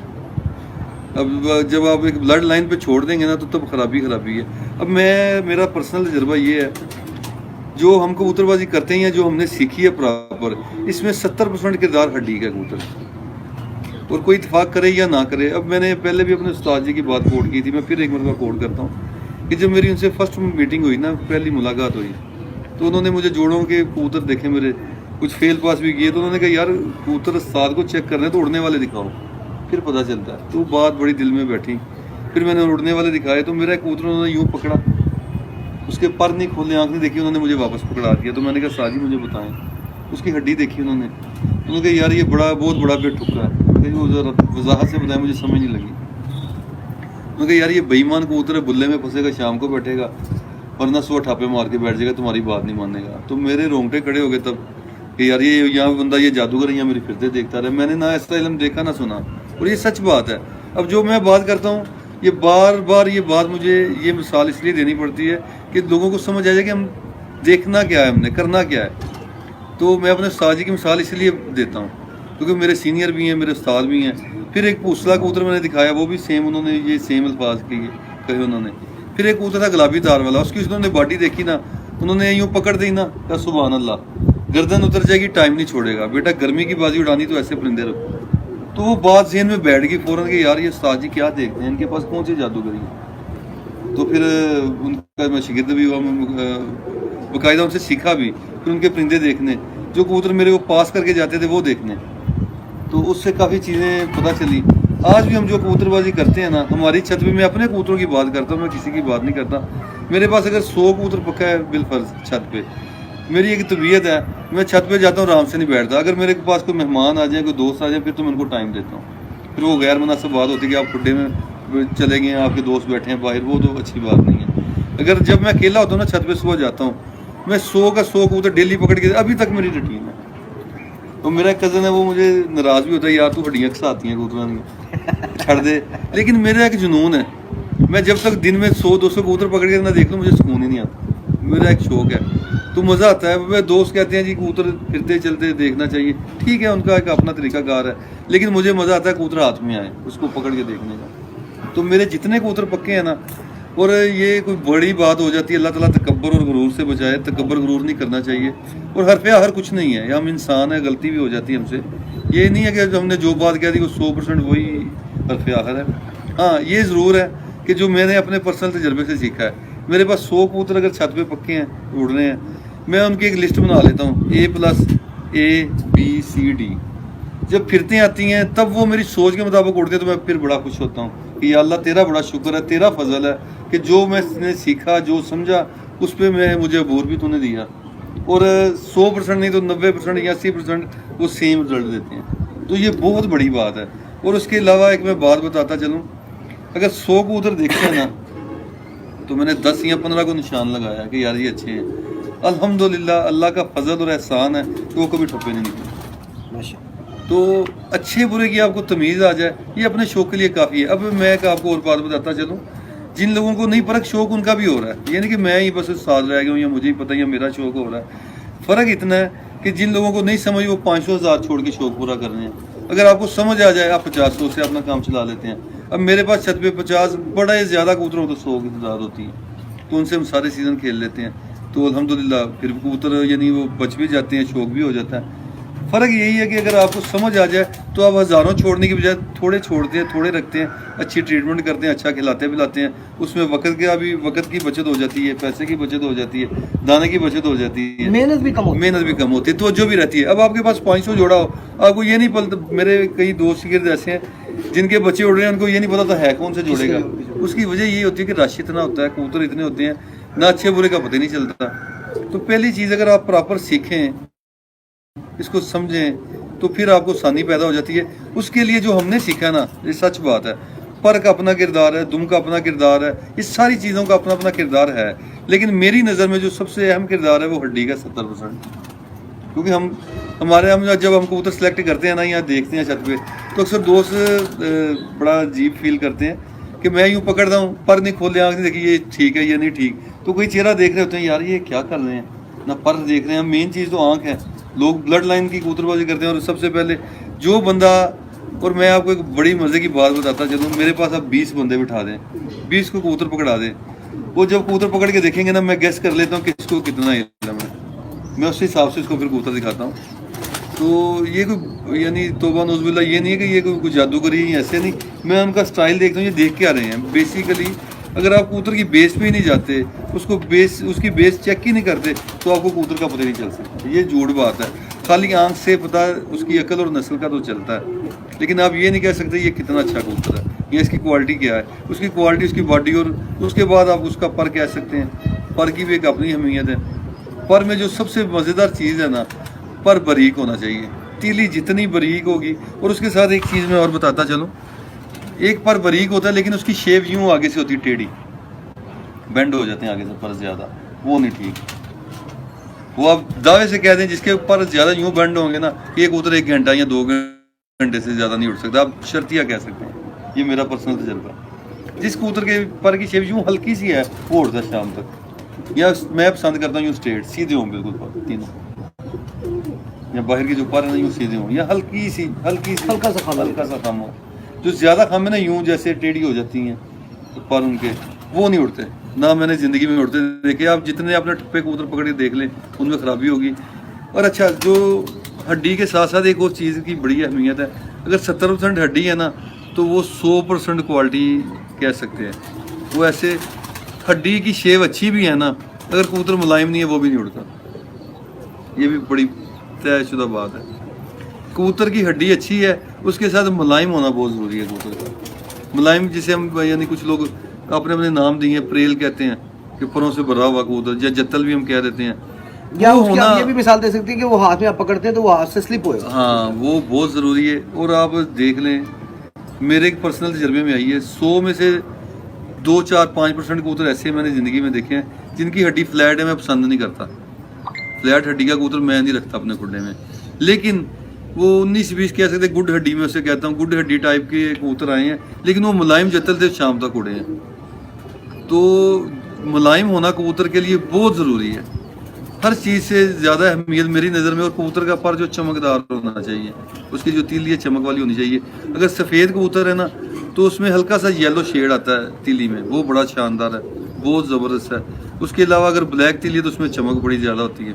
Speaker 1: اب جب آپ ایک بلڈ لائن پہ چھوڑ دیں گے نا تو تب خرابی ہے. اب میرا پرسنل تجربہ یہ ہے, جو ہم کبوتر بازی کرتے ہیں جو ہم نے سیکھی ہے پراپر, اس میں 70% کردار ہڈی کا کبوتر, اور کوئی اتفاق کرے یا نہ کرے. اب میں نے پہلے بھی اپنے استاد جی کی بات کوٹ کی تھی, میں پھر ایک مرتبہ کوٹ کرتا ہوں کہ جب میری ان سے فرسٹ میٹنگ ہوئی نا, پہلی ملاقات ہوئی, تو انہوں نے مجھے جوڑوں کے کبوتر دیکھے میرے, کچھ فیل پاس بھی کیے, تو انہوں نے کہا یار کبوتر استاد کو چیک کرنے تو اڑنے والے دکھاؤ, پھر پتہ چلتا ہے. تو بات بڑی دل میں بیٹھی. پھر میں نے اڑنے والے دکھائے تو میرا کبوتر انہوں نے یوں پکڑا, اس کے پر نہیں کھولنے, آنکھ نہیں دیکھی, انہوں نے مجھے واپس پکڑا دیا. تو میں نے کہا استاد جی مجھے بتائیں. اس کی ہڈی دیکھی انہوں نے کہا یار یہ بہت بڑا پیٹ ٹھکا ہے. وہ ذرا وضاحت سے بتائیں, مجھے سمجھ نہیں لگی. انہوں نے کہا یار یہ بے ایمان کبوتر ہے, بلے میں پھنسے گا, شام کو بیٹھے گا, ورنہ صبح ٹھاپے مار کے بیٹھ جائے گا, تمہاری بات نہیں مانے گا. تو میرے رونگٹے کھڑے ہو گئے تب کہ یار یہ یہاں بندہ یہ جادوگر ہے, یہاں میری پھرتے دیکھتا رہے. میں نے نہ ایسا علم دیکھا نہ سنا, اور یہ سچ بات ہے. اب جو میں بات کرتا ہوں یہ بار بار یہ بات مجھے یہ مثال اس لیے دینی پڑتی ہے کہ لوگوں کو سمجھ آ جائے کہ ہم دیکھنا کیا ہے, ہم نے کرنا کیا ہے. تو میں اپنے استاد جی کی مثال اس لیے دیتا ہوں کیونکہ میرے سینئر بھی ہیں, میرے استاد بھی ہیں. پھر ایک پوسلا کبوتر میں نے دکھایا, وہ بھی سیم انہوں نے یہ سیم الفاظ کہے انہوں نے. پھر ایک کبوتر تھا گلابی تار والا, اس کی انہوں نے باڈی دیکھی نا, انہوں نے یوں پکڑ دی نا, کہا سبحان اللہ, گردن اتر جائے گی, ٹائم نہیں چھوڑے گا بیٹا, گرمی کی بازی اڑانی تو ایسے پرندے رکھو. تو وہ بات ذہن میں بیٹھ گئی فوراً کہ یار یہ استاد جی کیا دیکھتے ہیں, ان کے پاس کون سی جادوگری ہے. تو پھر ان کا میں شاگرد بھی ہوا, باقاعدہ ان سے سیکھا بھی. پھر ان کے پرندے دیکھنے, جو کبوتر میرے وہ پاس کر کے جاتے تھے وہ دیکھنے, تو اس سے کافی چیزیں پتہ چلی. آج بھی ہم جو کبوتر بازی کرتے ہیں نا, ہماری چھت پہ, میں اپنے کبوتروں کی بات کرتا ہوں, میں کسی کی بات نہیں کرتا. میرے پاس اگر 100 کبوتر پکا ہے بالفرض چھت پہ, میری ایک طبیعت ہے, میں چھت پہ جاتا ہوں آرام سے نہیں بیٹھتا. اگر میرے پاس کوئی مہمان آ جائیں, کوئی دوست آ جائیں, پھر تو میں ان کو ٹائم دیتا ہوں. پھر وہ غیر مناسب بات ہوتی ہے کہ آپ کھڈے میں چلے گئے ہیں, آپ کے دوست بیٹھے ہیں باہر, وہ تو اچھی بات نہیں ہے. اگر جب میں اکیلا ہوتا ہوں نا چھت پہ صبح جاتا ہوں, میں 100 کا 100 کبوتر ڈیلی پکڑ کے, ابھی تک میری روٹین ہے. تو میرا ایک کزن ہے, وہ مجھے ناراض بھی ہوتا ہے, یار تو ہڈیاں کھساتی ہیں کبوتروں کی, چھڑ دے. لیکن میرا ایک جنون ہے, میں جب تک دن میں 100-200 کبوتر پکڑ کے نہ دیکھ لوں مجھے سکون ہی نہیں آتا. میرا ایک شوق ہے, تو مزہ آتا ہے. میرے دوست کہتے ہیں جی کبوتر پھرتے چلتے دیکھنا چاہیے, ٹھیک ہے, ان کا ایک اپنا طریقہ کار ہے, لیکن مجھے مزہ آتا ہے کبوتر ہاتھ میں آئے, اس کو پکڑ کے دیکھنے کا. تو میرے جتنے کبوتر پکے ہیں نا, اور یہ کوئی بڑی بات ہو جاتی ہے, اللہ تعالیٰ تکبر اور غرور سے بچائے. تکبر غرور نہیں کرنا چاہیے, اور حرف ہر کچھ نہیں ہے, ہم انسان ہیں, غلطی بھی ہو جاتی ہے ہم سے. یہ نہیں ہے کہ ہم نے جو بات کہہ دی وہ 100% وہی حرف آخر ہے. ہاں یہ ضرور ہے کہ جو میں نے اپنے پرسنل تجربے سے سیکھا ہے, میرے پاس 100 کبوتر اگر چھت پہ پکے ہیں, اڑ رہے ہیں, میں ان کی ایک لسٹ بنا لیتا ہوں, A+A B C D. جب پھرتے آتی ہیں تب وہ میری سوچ کے مطابق اڑتے ہیں, تو میں پھر بڑا خوش ہوتا ہوں کہ یا اللہ تیرا بڑا شکر ہے, تیرا فضل ہے کہ جو میں نے سیکھا, جو سمجھا, اس پہ مجھے عبور بھی تو نے دیا. اور 100% نہیں تو 90% یا 80% وہ سیم رزلٹ دیتے ہیں. تو یہ بہت بڑی بات ہے. اور اس کے علاوہ ایک میں بات بتاتا چلوں, اگر 100 کبوتر دیکھتے ہیں نا تو میں نے 10 یا 15 کو نشان لگایا کہ یار یہ اچھے ہیں. الحمدللہ اللہ کا فضل اور احسان ہے کہ وہ کبھی ٹھپے نہیں نکلے. تو اچھے برے کی آپ کو تمیز آ جائے, یہ اپنے شوق کے لیے کافی ہے. اب میں آپ کو اور بات بتاتا چلوں, جن لوگوں کو نہیں پرکھ شوق ان کا بھی ہو رہا ہے, یعنی کہ میں ہی بس ساتھ رہ گیا ہوں یا مجھے ہی پتہ یا میرا شوق ہو رہا ہے. فرق اتنا ہے کہ جن لوگوں کو نہیں سمجھ وہ 500,000 چھوڑ کے شوق پورا کر رہے ہیں. اگر آپ کو سمجھ آ جائے آپ 50 سے اپنا کام چلا لیتے ہیں. اب میرے پاس چھت پہ 50 بڑا ہی زیادہ کبوتر ہو تو 100 کی تعداد ہوتی ہے, تو ان سے ہم سارے سیزن کھیل لیتے ہیں. تو الحمدللہ پھر کبوتر یعنی وہ بچ بھی جاتے ہیں, شوق بھی ہو جاتا ہے. فرق یہی ہے کہ اگر آپ کو سمجھ آ جائے تو آپ ہزاروں چھوڑنے کی بجائے تھوڑے چھوڑتے ہیں, تھوڑے رکھتے ہیں, اچھی ٹریٹمنٹ کرتے ہیں, اچھا کھلاتے پلاتے ہیں. اس میں وقت کی بچت ہو جاتی ہے, پیسے کی بچت ہو جاتی ہے, دانے کی بچت ہو جاتی ہے, محنت بھی کم ہوتی ہے, توجہ بھی رہتی ہے. اب آپ کے پاس 500 جوڑا ہو, آپ کو یہ نہیں پتا. میرے کئی دوست گرد ایسے ہیں جن کے بچے اڑ رہے ہیں, ان کو یہ نہیں پتا تو ہے کون سے جوڑے گا. اس کی وجہ یہ ہوتی ہے کہ رش اتنا ہوتا ہے, کبوتر اتنے ہوتے ہیں, نہ اچھے برے کا پتہ نہیں چلتا. تو پہلی چیز اگر آپ پراپر سیکھیں, اس کو سمجھیں, تو پھر آپ کو آسانی پیدا ہو جاتی ہے. اس کے لیے جو ہم نے سیکھا نا, یہ سچ بات ہے, پر کا اپنا کردار ہے, دم کا اپنا کردار ہے, اس ساری چیزوں کا اپنا اپنا کردار ہے. لیکن میری نظر میں جو سب سے اہم کردار ہے وہ ہڈی کا 70%. کیونکہ جب ہم کبوتر سلیکٹ کرتے ہیں نا یا دیکھتے ہیں چھت پہ, تو اکثر دوست بڑا عجیب فیل کرتے ہیں کہ میں یوں پکڑتا ہوں, پر نہیں کھولے, آنکھ نہیں دیکھی یہ ٹھیک ہے یہ نہیں ٹھیک. تو کوئی چہرہ دیکھ رہے ہوتے ہیں, یار یہ کیا کر رہے ہیں, نہ پر دیکھ رہے ہیں. مین چیز تو آنکھ ہے. لوگ بلڈ لائن کی کبوتر بازی کرتے ہیں. اور سب سے پہلے جو بندہ, اور میں آپ کو ایک بڑی مزے کی بات بتاتا چلوں, میرے پاس آپ 20 بندے بٹھا دیں, 20 کو کبوتر پکڑا دیں, وہ جب کبوتر پکڑ کے دیکھیں گے نا, میں گیس کر لیتا ہوں کہ اس کو کتنا علم ہے. میں اس حساب سے اس کو پھر کبوتر دکھاتا ہوں. تو یہ کوئی یعنی توبہ نعوذ باللہ یہ نہیں ہے کہ یہ کوئی جادوگری ہے, ایسے نہیں. میں ان کا سٹائل دیکھتا ہوں, یہ دیکھ کے آ رہے ہیں. بیسیکلی اگر آپ کبوتر کی بیس پہ ہی نہیں جاتے, اس کی بیس چیک ہی نہیں کرتے, تو آپ کو کبوتر کا پتہ نہیں چل سکتا. یہ جھوٹ بات ہے. خالی آنکھ سے پتہ اس کی عقل اور نسل کا تو چلتا ہے, لیکن آپ یہ نہیں کہہ سکتے یہ کتنا اچھا کبوتر ہے, یہ اس کی کوالٹی کیا ہے. اس کی کوالٹی, اس کی باڈی, اور اس کے بعد آپ اس کا پر کہہ سکتے ہیں. پر کی بھی ایک اپنی اہمیت ہے. پر میں جو سب سے مزیدار چیز ہے نا, پر باریک ہونا چاہیے. تیلی جتنی باریک ہوگی, اور اس کے ساتھ ایک چیز میں اور بتاتا چلوں, ایک پر باریک ہوتا ہے لیکن اس کی شیپ یوں آگے سے ہوتی ہے ٹیڑھی, بینڈ ہو جاتے ہیں آگے سے پر زیادہ, وہ نہیں ٹھیک. وہ آپ دعوے سے کہہ دیں جس کے پر زیادہ یوں بینڈ ہوں گے نا, یہ کبوتر 1 گھنٹہ یا 2 گھنٹے سے زیادہ نہیں اٹھ سکتا. آپ شرطیہ کہہ سکتے ہیں, یہ میرا پرسنل تجربہ ہے. جس کبوتر کے پر کی شیپ یوں ہلکی سی ہے, وہ اڑتا ہے شام تک. یا میں پسند کرتا ہوں یوں اسٹریٹ سیدھے ہوں بالکل پر تینوں, یا باہر کے جو پر ہیں نا یوں سیدھے ہوں, یا ہلکی سی ہلکا سا خم ہو. جو زیادہ خم ہے نا یوں جیسے ٹیڑھی ہو جاتی ہیں پر ان کے, وہ نہیں اڑتے. نہ میں نے زندگی میں اڑتے دیکھے. آپ جتنے اپنے ٹھپے کبوتر پکڑ کے دیکھ لیں, ان میں خرابی ہوگی. اور اچھا, جو ہڈی کے ساتھ ساتھ ایک اور چیز کی بڑی اہمیت ہے, اگر 70% ہڈی ہے نا تو وہ 100% کوالٹی کہہ سکتے ہیں. وہ ایسے ہڈی کی شیو اچھی بھی ہے نا, اگر کبوتر ملائم نہیں ہے وہ بھی نہیں اڑتا. یہ بھی بڑی طے شدہ بات ہے. کبوتر کی ہڈی اچھی ہے, اس کے ساتھ ملائم ہونا بہت ضروری ہے. کبوتر کا ملائم, جسے ہم یعنی کچھ لوگ اپنے نام دیے ہیں, پریل کہتے ہیں کہ پروں سے بھرا ہوا کبوتر, یا جتل بھی ہم کہہ دیتے ہیں.
Speaker 2: یا یہ بھی مثال دے سکتی ہے کہ وہ ہاتھ میں آپ پکڑتے ہیں تو وہ ہاتھ سے سلپ ہوئے.
Speaker 1: ہاں, وہ بہت ضروری ہے. اور آپ دیکھ لیں, میرے ایک پرسنل تجربے میں آئی ہے, 100 میں سے 2-4-5% کبوتر ایسے میں نے زندگی میں دیکھے ہیں جن کی ہڈی فلیٹ ہے. میں پسند نہیں کرتا فلیٹ ہڈی کا کبوتر, میں نہیں رکھتا اپنے کھڈے میں. لیکن وہ 19-20 کہہ سکتے گڈ ہڈی, میں اسے کہتا ہوں گڈ ہڈی ٹائپ کے کبوتر آئے ہیں, لیکن وہ ملائم جتل سے شام تک اڑے ہیں. تو ملائم ہونا کبوتر کے لیے بہت ضروری ہے. ہر چیز سے زیادہ اہمیت میری نظر میں. اور کبوتر کا پر جو چمکدار ہونا چاہیے, اس کی جو تیلی ہے چمک والی ہونی چاہیے. اگر سفید کبوتر ہے نا تو اس میں ہلکا سا یلو شیڈ آتا ہے تیلی میں, وہ بڑا شاندار ہے, بہت زبردست ہے. اس کے علاوہ اگر بلیک تیلی ہے تو اس میں چمک بڑی زیادہ ہوتی ہے.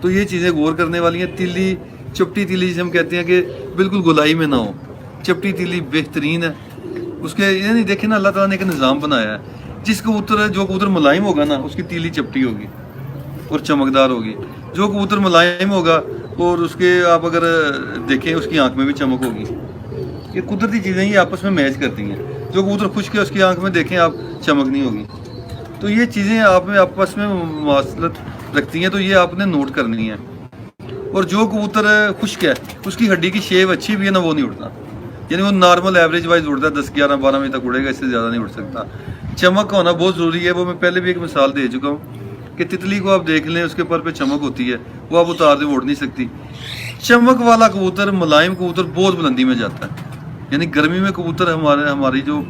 Speaker 1: تو یہ چیزیں غور کرنے والی ہیں. تیلی, چپٹی تیلی جسے ہم کہتے ہیں کہ بالکل گولائی میں نہ ہو, چپٹی تیلی بہترین ہے. اس کے یعنی دیکھیں نا, اللہ تعالیٰ نے ایک نظام بنایا ہے. جو کبوتر ملائم ہوگا نا اس کی تیلی چپٹی ہوگی اور چمکدار ہوگی. جو کبوتر ملائم ہوگا اور اس کے آپ اگر دیکھیں اس کی آنکھ میں بھی چمک ہوگی. یہ قدرتی چیزیں یہ آپس میں میچ کرتی ہیں. جو کبوتر خشک ہے اس کی آنکھ میں دیکھیں آپ چمک نہیں ہوگی. تو یہ چیزیں آپ میں آپس میں مواصلت رکھتی ہیں, تو یہ آپ نے نوٹ کرنی ہے. اور جو کبوتر خشک ہے اس کی ہڈی کی شیپ اچھی بھی ہے نا وہ نہیں اڑتا، یعنی وہ نارمل ایوریج وائز اڑتا ہے 10 11 12 بجے تک اڑے گا، اس سے زیادہ نہیں اڑ سکتا۔ چمک کا ہونا بہت ضروری ہے، وہ میں پہلے بھی ایک مثال دے چکا ہوں کہ تتلی کو آپ دیکھ لیں اس کے پر پہ چمک ہوتی ہے، وہ آپ اتار دیں وہ اڑ نہیں سکتی۔ چمک والا کبوتر ملائم کبوتر بہت بلندی میں جاتا ہے، یعنی گرمی میں کبوتر ہماری جو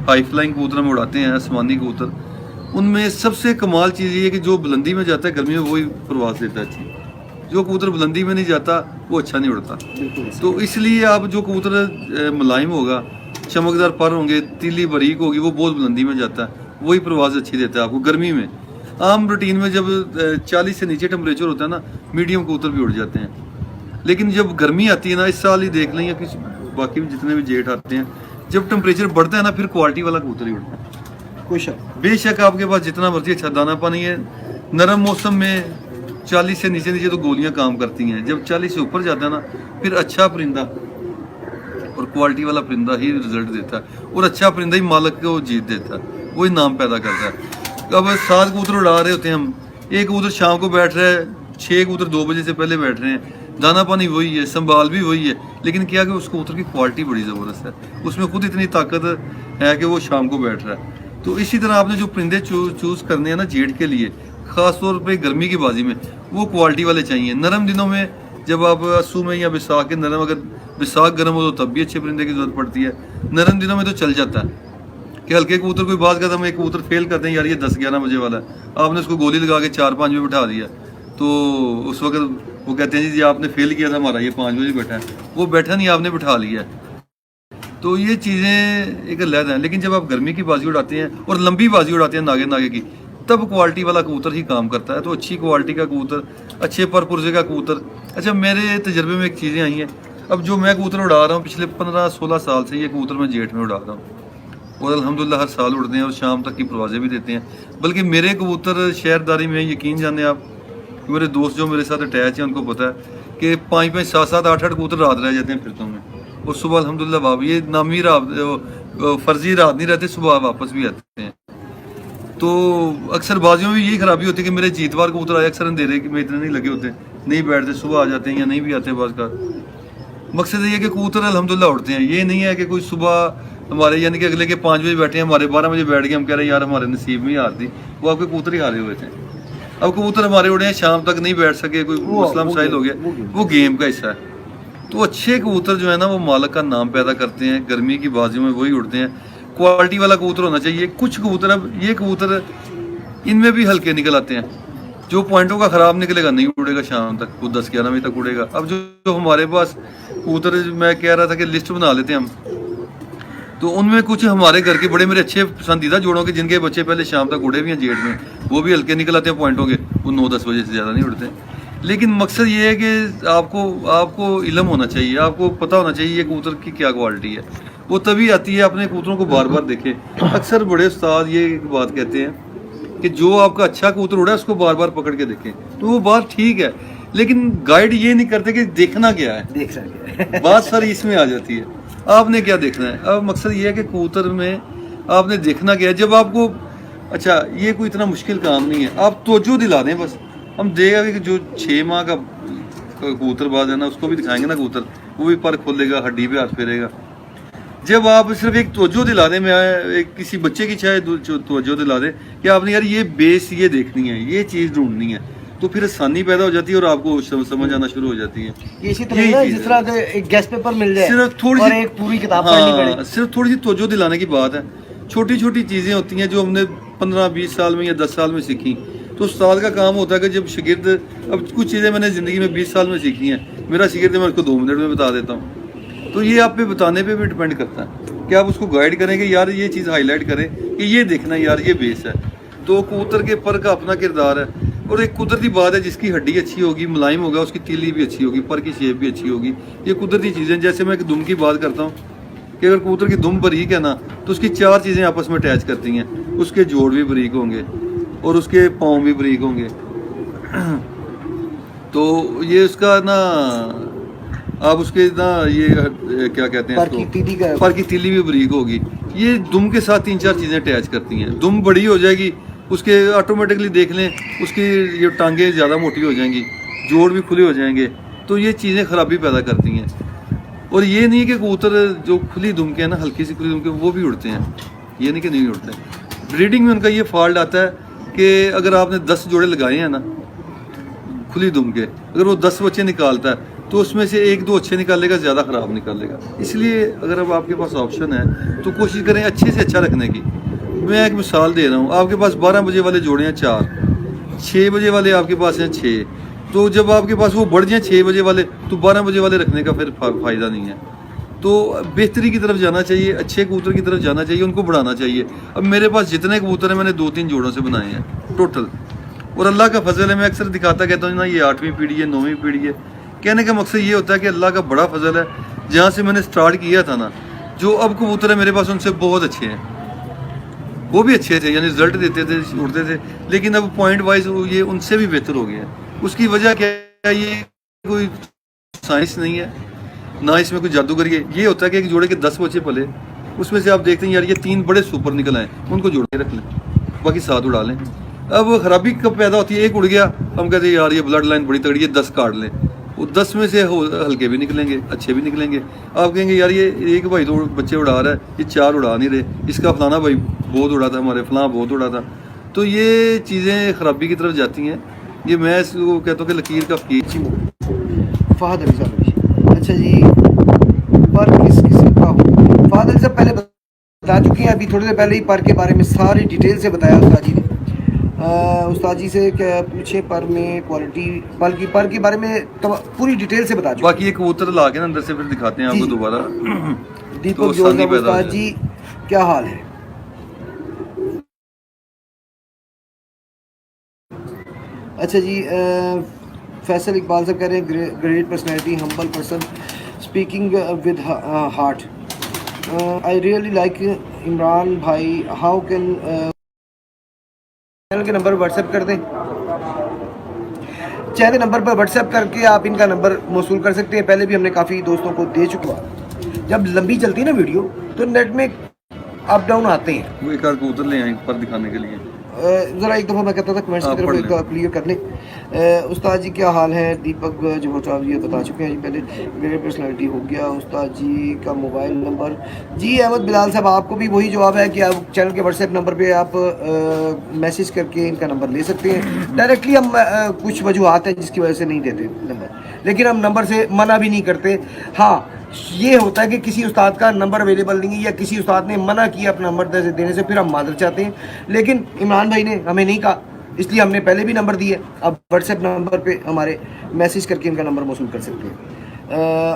Speaker 1: ہائی فلائنگ کبوتر ہم اڑاتے ہیں آسمانی کبوتر، ان میں سب سے کمال چیز یہ ہے کہ جو بلندی میں جاتا ہے گرمی میں وہی پرواز دیتا ہے اچھی، جو کبوتر بلندی میں نہیں جاتا وہ اچھا نہیں اڑتا۔ تو اس لیے آپ جو کبوتر ملائم ہوگا، چمکدار پر ہوں گے، تیلی باریک ہوگی، وہ بہت بلندی میں جاتا ہے، وہی پرواز اچھی دیتا ہے آپ کو گرمی میں۔ عام روٹین میں جب 40 سے نیچے ٹمپریچر ہوتا ہے نا، میڈیم کبوتر بھی اڑ جاتے ہیں، لیکن جب گرمی آتی ہے نا، اس سال ہی دیکھ لیں یا کسی باقی بھی جتنے بھی جیٹ آتے ہیں، جب ٹمپریچر بڑھتا ہے نا پھر کوالٹی والا کبوتر ہی اڑتا ہے۔
Speaker 2: کوئی شک
Speaker 1: بے شک آپ کے پاس جتنا مرضی اچھا دانا پانی ہے، نرم موسم میں 40 سے نیچے تو گولیاں کام کرتی ہیں، جب 40 سے اوپر جاتا ہے نا پھر اچھا پرندہ اور کوالٹی والا پرندہ ہی رزلٹ دیتا ہے، اور اچھا پرندہ ہی مالک کو جیت دیتا ہے، وہی نام پیدا کرتا ہے۔ اب 7 کبوتر اڑا رہے ہوتے ہیں ہم، ایک کبوتر شام کو بیٹھ رہا ہے، 6 کبوتر 2 بجے سے پہلے بیٹھ رہے ہیں، دانا پانی وہی ہے، سنبھال بھی وہی ہے، لیکن کیا کہ اس کبوتر کی کوالٹی بڑی زبردست ہے، اس میں خود اتنی طاقت ہے کہ وہ شام کو بیٹھ رہا ہے۔ تو اسی طرح آپ نے جو پرندے چوز کرنے ہیں نا جیٹ کے لیے، خاص طور پہ گرمی کی بازی میں، وہ کوالٹی والے چاہیے۔ نرم دنوں میں جب آپ اسو میں یا بیساکھ کے نرم، اگر بیساکھ گرم ہو تو تب بھی اچھے پرندے کی ضرورت پڑتی ہے، نرم دنوں میں تو چل جاتا ہے کہ ہلکے کبوتر کوئی بعض کا ہم ایک کبوتر فیل کرتے ہیں، یار یہ 10 11 بجے والا ہے، آپ نے اس کو گولی لگا کے 4 5 بجے بٹھا دیا، تو اس وقت وہ کہتے ہیں جی آپ نے فیل کیا تھا ہمارا، یہ 5 بجے بیٹھا ہے، وہ بیٹھا نہیں، آپ نے بٹھا لیا۔ تو یہ چیزیں ایک علیحدہ ہیں، لیکن جب آپ گرمی کی بازی اڑاتے ہیں اور لمبی بازی اڑاتے ہیں ناگے کی، تب کوالٹی والا کبوتر ہی کام کرتا ہے۔ تو اچھی کوالٹی کا کبوتر، اچھے پر پرزے کا کبوتر۔ اچھا میرے تجربے میں ایک چیزیں آئی ہیں، اب جو میں کبوتر اڑا رہا ہوں پچھلے 15 16 سال سے، یہ کبوتر میں جیٹ میں اڑا رہا ہوں اور الحمدللہ ہر سال اڑتے ہیں اور شام تک کی پروازیں بھی دیتے ہیں۔ بلکہ میرے کبوتر شہرداری میں، یقین جانے آپ، میرے دوست جو میرے ساتھ اٹیچ ہیں ان کو پتہ ہے کہ 5 5 7 7 8 8 کبوتر رات رہ جاتے ہیں پھرتوں میں، اور صبح الحمدللہ باب یہ نامی فرضی رات نہیں رہتے، صبح واپس بھی آتے ہیں۔ تو اکثر بازیوں میں یہی خرابی ہوتی ہے کہ میرے جیتوار کبوتر آئے، اکثر اندھیرے میں اتنے نہیں لگے ہوتے، نہیں بیٹھتے، صبح آ جاتے ہیں یا نہیں بھی آتے ہیں بعض کا۔ مقصد یہ ہے کہ کبوتر الحمدللہ اڑتے ہیں، یہ نہیں ہے کہ کوئی صبح ہمارے یعنی کہ اگلے کے 5 بجے بیٹھے ہیں، ہمارے 12 بجے بیٹھ گئے، ہم کہہ رہے ہیں یار ہمارے نصیب میں ہی ہار تھی، وہ آپ کے کبوتر ہی ہارے ہوئے تھے۔ اب کبوتر ہمارے اڑے ہیں، شام تک نہیں بیٹھ سکے، کوئی مسئلہ مسائل ہو گیا، وہ گیم کا حصہ ہے۔ تو اچھے کبوتر جو ہے نا وہ مالک کا نام پیدا کرتے ہیں، گرمی کی بازیوں میں وہی اڑتے ہیں، کوالٹی والا کبوتر ہونا چاہیے۔ کچھ کبوتر، اب یہ کبوتر ان میں بھی ہلکے نکل آتے ہیں، جو پوائنٹوں کا خراب نکلے گا نہیں اڑے گا شام تک، وہ 10 11 بجے تک اڑے گا۔ اب جو ہمارے پاس کبوتر، میں کہہ رہا تھا کہ لسٹ بنا لیتے ہیں ہم، تو ان میں کچھ ہمارے گھر کے بڑے میرے اچھے پسندیدہ جوڑوں کے جن کے بچے پہلے شام تک اڑے بھی ہیں جیٹ میں، وہ بھی ہلکے نکل آتے ہیں پوائنٹوں کے، وہ 9 10 بجے سے زیادہ نہیں اڑتے۔ لیکن مقصد یہ ہے کہ آپ کو علم ہونا چاہیے، آپ کو پتہ ہونا چاہیے یہ کبوتر کی کیا کوالٹی ہے، وہ تبھی آتی ہے اپنے کبوتروں کو بار بار دیکھیں۔ اکثر بڑے استاد یہ بات کہتے ہیں کہ جو آپ کا اچھا کبوتر اڑا ہے اس کو بار بار پکڑ کے دیکھیں، تو وہ بات ٹھیک ہے، لیکن گائیڈ یہ نہیں کرتے کہ دیکھنا کیا ہے، بات ساری اس میں آ جاتی ہے، آپ نے کیا دیکھنا ہے۔ اب مقصد یہ ہے کہ کبوتر میں آپ نے دیکھنا کیا ہے، جب آپ کو اچھا یہ کوئی اتنا مشکل کام نہیں ہے، آپ توجہ دلا دیں بس، ہم دیکھا کہ جو 6 ماہ کا کبوتر باز ہے نا اس کو بھی دکھائیں گے نا کبوتر، وہ بھی پر کھولے گا، ہڈی پہ ہاتھ پھیرے گا۔ جب آپ صرف ایک توجہ دلا دیں، میں کسی بچے کی چاہے توجہ دلا دیں کہ آپ نے یار یہ بیس یہ دیکھنی ہے، یہ چیز ڈھونڈنی ہے، تو پھر آسانی پیدا ہو جاتی ہے اور آپ کو سمجھ آنا شروع ہو جاتی ہے۔
Speaker 2: اسی طرح جس طرح کہ ایک گیسٹ پیپر مل جائے
Speaker 1: صرف تھوڑی
Speaker 2: اور
Speaker 1: سی
Speaker 2: ایک پوری کتاب پڑھنی پڑے،
Speaker 1: صرف تھوڑی سی توجہ دلانے کی بات ہے۔ چھوٹی چھوٹی چیزیں ہوتی ہیں جو ہم نے 15 20 سال میں یا 10 سال میں سیکھی، تو استاد کا کام ہوتا ہے کہ جب شاگرد، اب کچھ چیزیں میں نے زندگی میں 20 سال میں سیکھی ہیں، میرا شاگرد میں اس کو 2 منٹ میں بتا دیتا ہوں، تو یہ آپ پہ بتانے پہ بھی ڈپینڈ کرتا ہے کہ آپ اس کو گائیڈ کریں کہ یار یہ چیز ہائی لائٹ کریں کہ یہ دیکھنا یار یہ بیس ہے۔ تو کبوتر کے پر کا اپنا کردار ہے، اور ایک قدرتی بات ہے، جس کی ہڈی اچھی ہوگی، ملائم ہوگا، اس کی تیلی بھی اچھی ہوگی، پر کی شیپ بھی اچھی ہوگی، یہ قدرتی چیزیں۔ جیسے میں ایک دم کی بات کرتا ہوں کہ اگر کبوتر کی دم باریک ہے نا تو اس کی 4 چیزیں آپس میں اٹیچ کرتی ہیں، اس کے جوڑ بھی باریک ہوں گے اور اس کے پاؤں بھی باریک ہوں گے، تو یہ اس کا نا آپ اس کے نا یہ کیا کہتے ہیں، پر کی تیلی بھی باریک ہوگی، یہ دم کے ساتھ 3 4 چیزیں اٹیچ کرتی ہیں۔ دم بڑی ہو جائے گی، اس کے آٹومیٹکلی دیکھ لیں اس کی یہ ٹانگیں زیادہ موٹی ہو جائیں گی، جوڑ بھی کھلے ہو جائیں گے، تو یہ چیزیں خرابی پیدا کرتی ہیں. اور یہ نہیں کہ کبوتر جو کھلی دم کے ہیں نا, ہلکی سی کھلی دم کے, وہ بھی اڑتے ہیں, یہ نہیں کہ نہیں اڑتے. بریڈنگ میں ان کا یہ فالٹ آتا ہے کہ اگر آپ نے 10 جوڑے لگائے ہیں نا کھلی دم کے, اگر وہ 10 بچے نکالتا ہے تو اس میں سے 1-2 اچھے نکالے گا, زیادہ خراب نکالے گا. اس لیے اگر اب آپ کے پاس آپشن ہے تو کوشش کریں اچھے سے اچھا رکھنے کی. میں ایک مثال دے رہا ہوں, آپ کے پاس 12 بجے والے جوڑے ہیں 4, 6 بجے والے آپ کے پاس ہیں 6, تو جب آپ کے پاس وہ بڑھ جائیں 6 بجے والے تو 12 بجے والے رکھنے کا پھر فائدہ نہیں ہے. تو بہتری کی طرف جانا چاہیے, اچھے کبوتر کی طرف جانا چاہیے, ان کو بڑھانا چاہیے. اب میرے پاس جتنے کبوتر ہیں میں نے 2-3 جوڑوں سے بنائے ہیں ٹوٹل, اور اللہ کا فضل ہے. میں اکثر دکھاتا کہتا ہوں نا یہ 8ویں پیڑھی ہے, 9ویں پیڑھی ہے. کہنے کا مقصد یہ ہوتا ہے کہ اللہ کا بڑا فضل ہے, جہاں سے میں نے سٹارٹ کیا تھا نا, جو اب کبوتر ہے میرے پاس ان سے بہت اچھے ہیں. وہ بھی اچھے تھے, یعنی رزلٹ دیتے تھے, اڑتے تھے, لیکن اب پوائنٹ وائز یہ ان سے بھی بہتر ہو گیا ہے. اس کی وجہ کیا ہے؟ یہ کوئی سائنس نہیں ہے, نہ اس میں کوئی جادوگری ہے. یہ ہوتا ہے کہ ایک جوڑے کے 10 بچے پلے, اس میں سے آپ دیکھتے ہیں یار یہ 3 بڑے سپر نکل آئے, ان کو جوڑ کے رکھ لیں, باقی 7 اڑا لیں. اب خرابی کب پیدا ہوتی ہے؟ ایک اڑ گیا, ہم کہتے ہیں یار یہ بلڈ لائن بڑی تگڑی ہے, 10 کاٹ لیں. وہ 10 میں سے ہلکے بھی نکلیں گے, اچھے بھی نکلیں گے. آپ کہیں گے یار یہ ایک بھائی تو بچے اڑا رہا ہے, یہ 4 اڑا نہیں رہے, اس کا فلانا بھائی بہت اڑا تھا, ہمارے فلاں بہت اڑا تھا. تو یہ چیزیں خرابی کی طرف جاتی ہیں. یہ میں اس کو کہتا ہوں کہ لکیر کا فقیر.
Speaker 2: فہد علی صاحب, اچھا جی, پر کس قسم کا ہو؟ فہد علی صاحب پہلے بتا چکے ہیں, ابھی تھوڑی دیر پہلے ہی پر کے بارے میں ساری ڈیٹیل سے بتایا استاد جی نے. استاد جی سے کہ پوچھے پر میں کوالٹی, بلکہ پر کے بارے میں پوری ڈیٹیل سے بتا چکے.
Speaker 1: باقی یہ کبوتر لا کے نا اندر سے پھر دکھاتے ہیں آپ کو دوبارہ.
Speaker 2: دیپک جو استاد جی کیا حال ہے؟ اچھا جی, فیصل اقبال صاحب کہہ رہے ہیں great personality, humble person, speaking with heart. I really like Imran بھائی, ہاؤ کین چینل کے نمبر واٹس ایپ کر دیں, چینل نمبر پر واٹس ایپ کر کے آپ ان کا نمبر موصول کر سکتے ہیں. پہلے بھی ہم نے کافی دوستوں کو دے چکا. جب لمبی چلتی ہے نا ویڈیو تو نیٹ میں اپ ڈاؤن آتے ہیں.
Speaker 1: وہ ایک کبوتر لے آئیں پر دکھانے کے لیے,
Speaker 2: ذرا ایک دفعہ میں کہتا تھا کمنٹس کی طرف کلیئر کر لیں. استاد جی کیا حال ہے؟ دیپک جو صاحب یہ بتا چکے ہیں جی پہلے, گریٹ پرسنالٹی ہو گیا. استاد جی کا موبائل نمبر, جی احمد بلال صاحب آپ کو بھی وہی جواب ہے کہ آپ چینل کے واٹس ایپ نمبر پہ آپ میسج کر کے ان کا نمبر لے سکتے ہیں. ڈائریکٹلی ہم کچھ وجوہات ہیں جس کی وجہ سے نہیں دیتے نمبر, لیکن ہم نمبر سے منع بھی نہیں کرتے. ہاں یہ ہوتا ہے کہ کسی استاد کا نمبر اویلیبل نہیں ہے یا کسی استاد نے منع کیا اپنا نمبر دینے سے, پھر ہم معذرت چاہتے ہیں. لیکن عمران بھائی نے ہمیں نہیں کہا, اس لیے ہم نے پہلے بھی نمبر دیے. اب واٹس ایپ نمبر پہ ہمارے میسج کر کے ان کا نمبر موصول کر سکتے ہیں.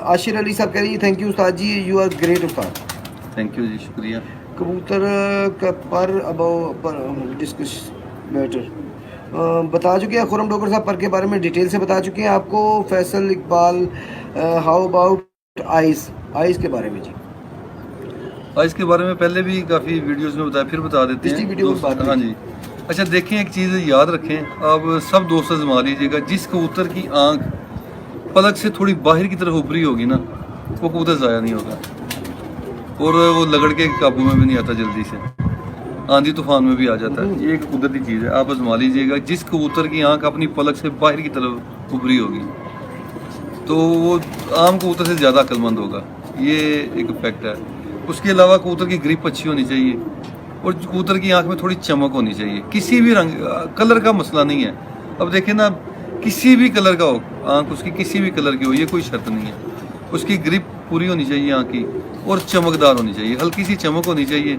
Speaker 2: عاشر علی صاحب کہہ رہی ہے تھینک یو استاد جی, یو آر گریٹ استاد.
Speaker 1: تھینک یو جی, شکریہ.
Speaker 2: کبوتر کا پر ڈسکس میٹر بتا چکے ہیں. خرم ڈوگر صاحب پر کے بارے میں ڈیٹیل سے بتا چکے ہیں آپ کو. Faisal Iqbal, how about eyes, eyes کے بارے میں جی.
Speaker 1: آئز کے بارے میں پہلے بھی کافی ویڈیوز میں بتایا, پھر بتا دیتے ہیں. ہاں جی, اچھا دیکھیں ایک چیز یاد رکھیں, آپ سب دوست آزما لیجیے گا, جس کبوتر کی آنکھ پلک سے تھوڑی باہر کی طرف ابھری ہوگی نا, وہ کبوتر ضائع نہیں ہوگا, اور وہ لگڑ کے قابو میں بھی نہیں آتا جلدی سے, آندھی طوفان میں بھی آ جاتا ہے. یہ ایک قدرتی چیز ہے, آپ آزما لیجیے گا. جس کبوتر کی آنکھ اپنی پلک سے باہر کی طرف ابھری ہوگی تو وہ عام کبوتر سے زیادہ عقل مند ہوگا. یہ ایک فیکٹ ہے. اس کے علاوہ کبوتر کی گرپ اچھی ہونی چاہیے, اور کبوتر کی آنکھ میں تھوڑی چمک ہونی چاہیے. کسی بھی رنگ کلر کا مسئلہ نہیں ہے. اب دیکھیں نا, کسی بھی کلر کا ہو آنکھ, اس کی کسی بھی کلر کی ہو, یہ کوئی شرط نہیں ہے. اس کی گرپ پوری ہونی چاہیے آنکھ کی, اور چمکدار ہونی چاہیے, ہلکی سی چمک ہونی چاہیے.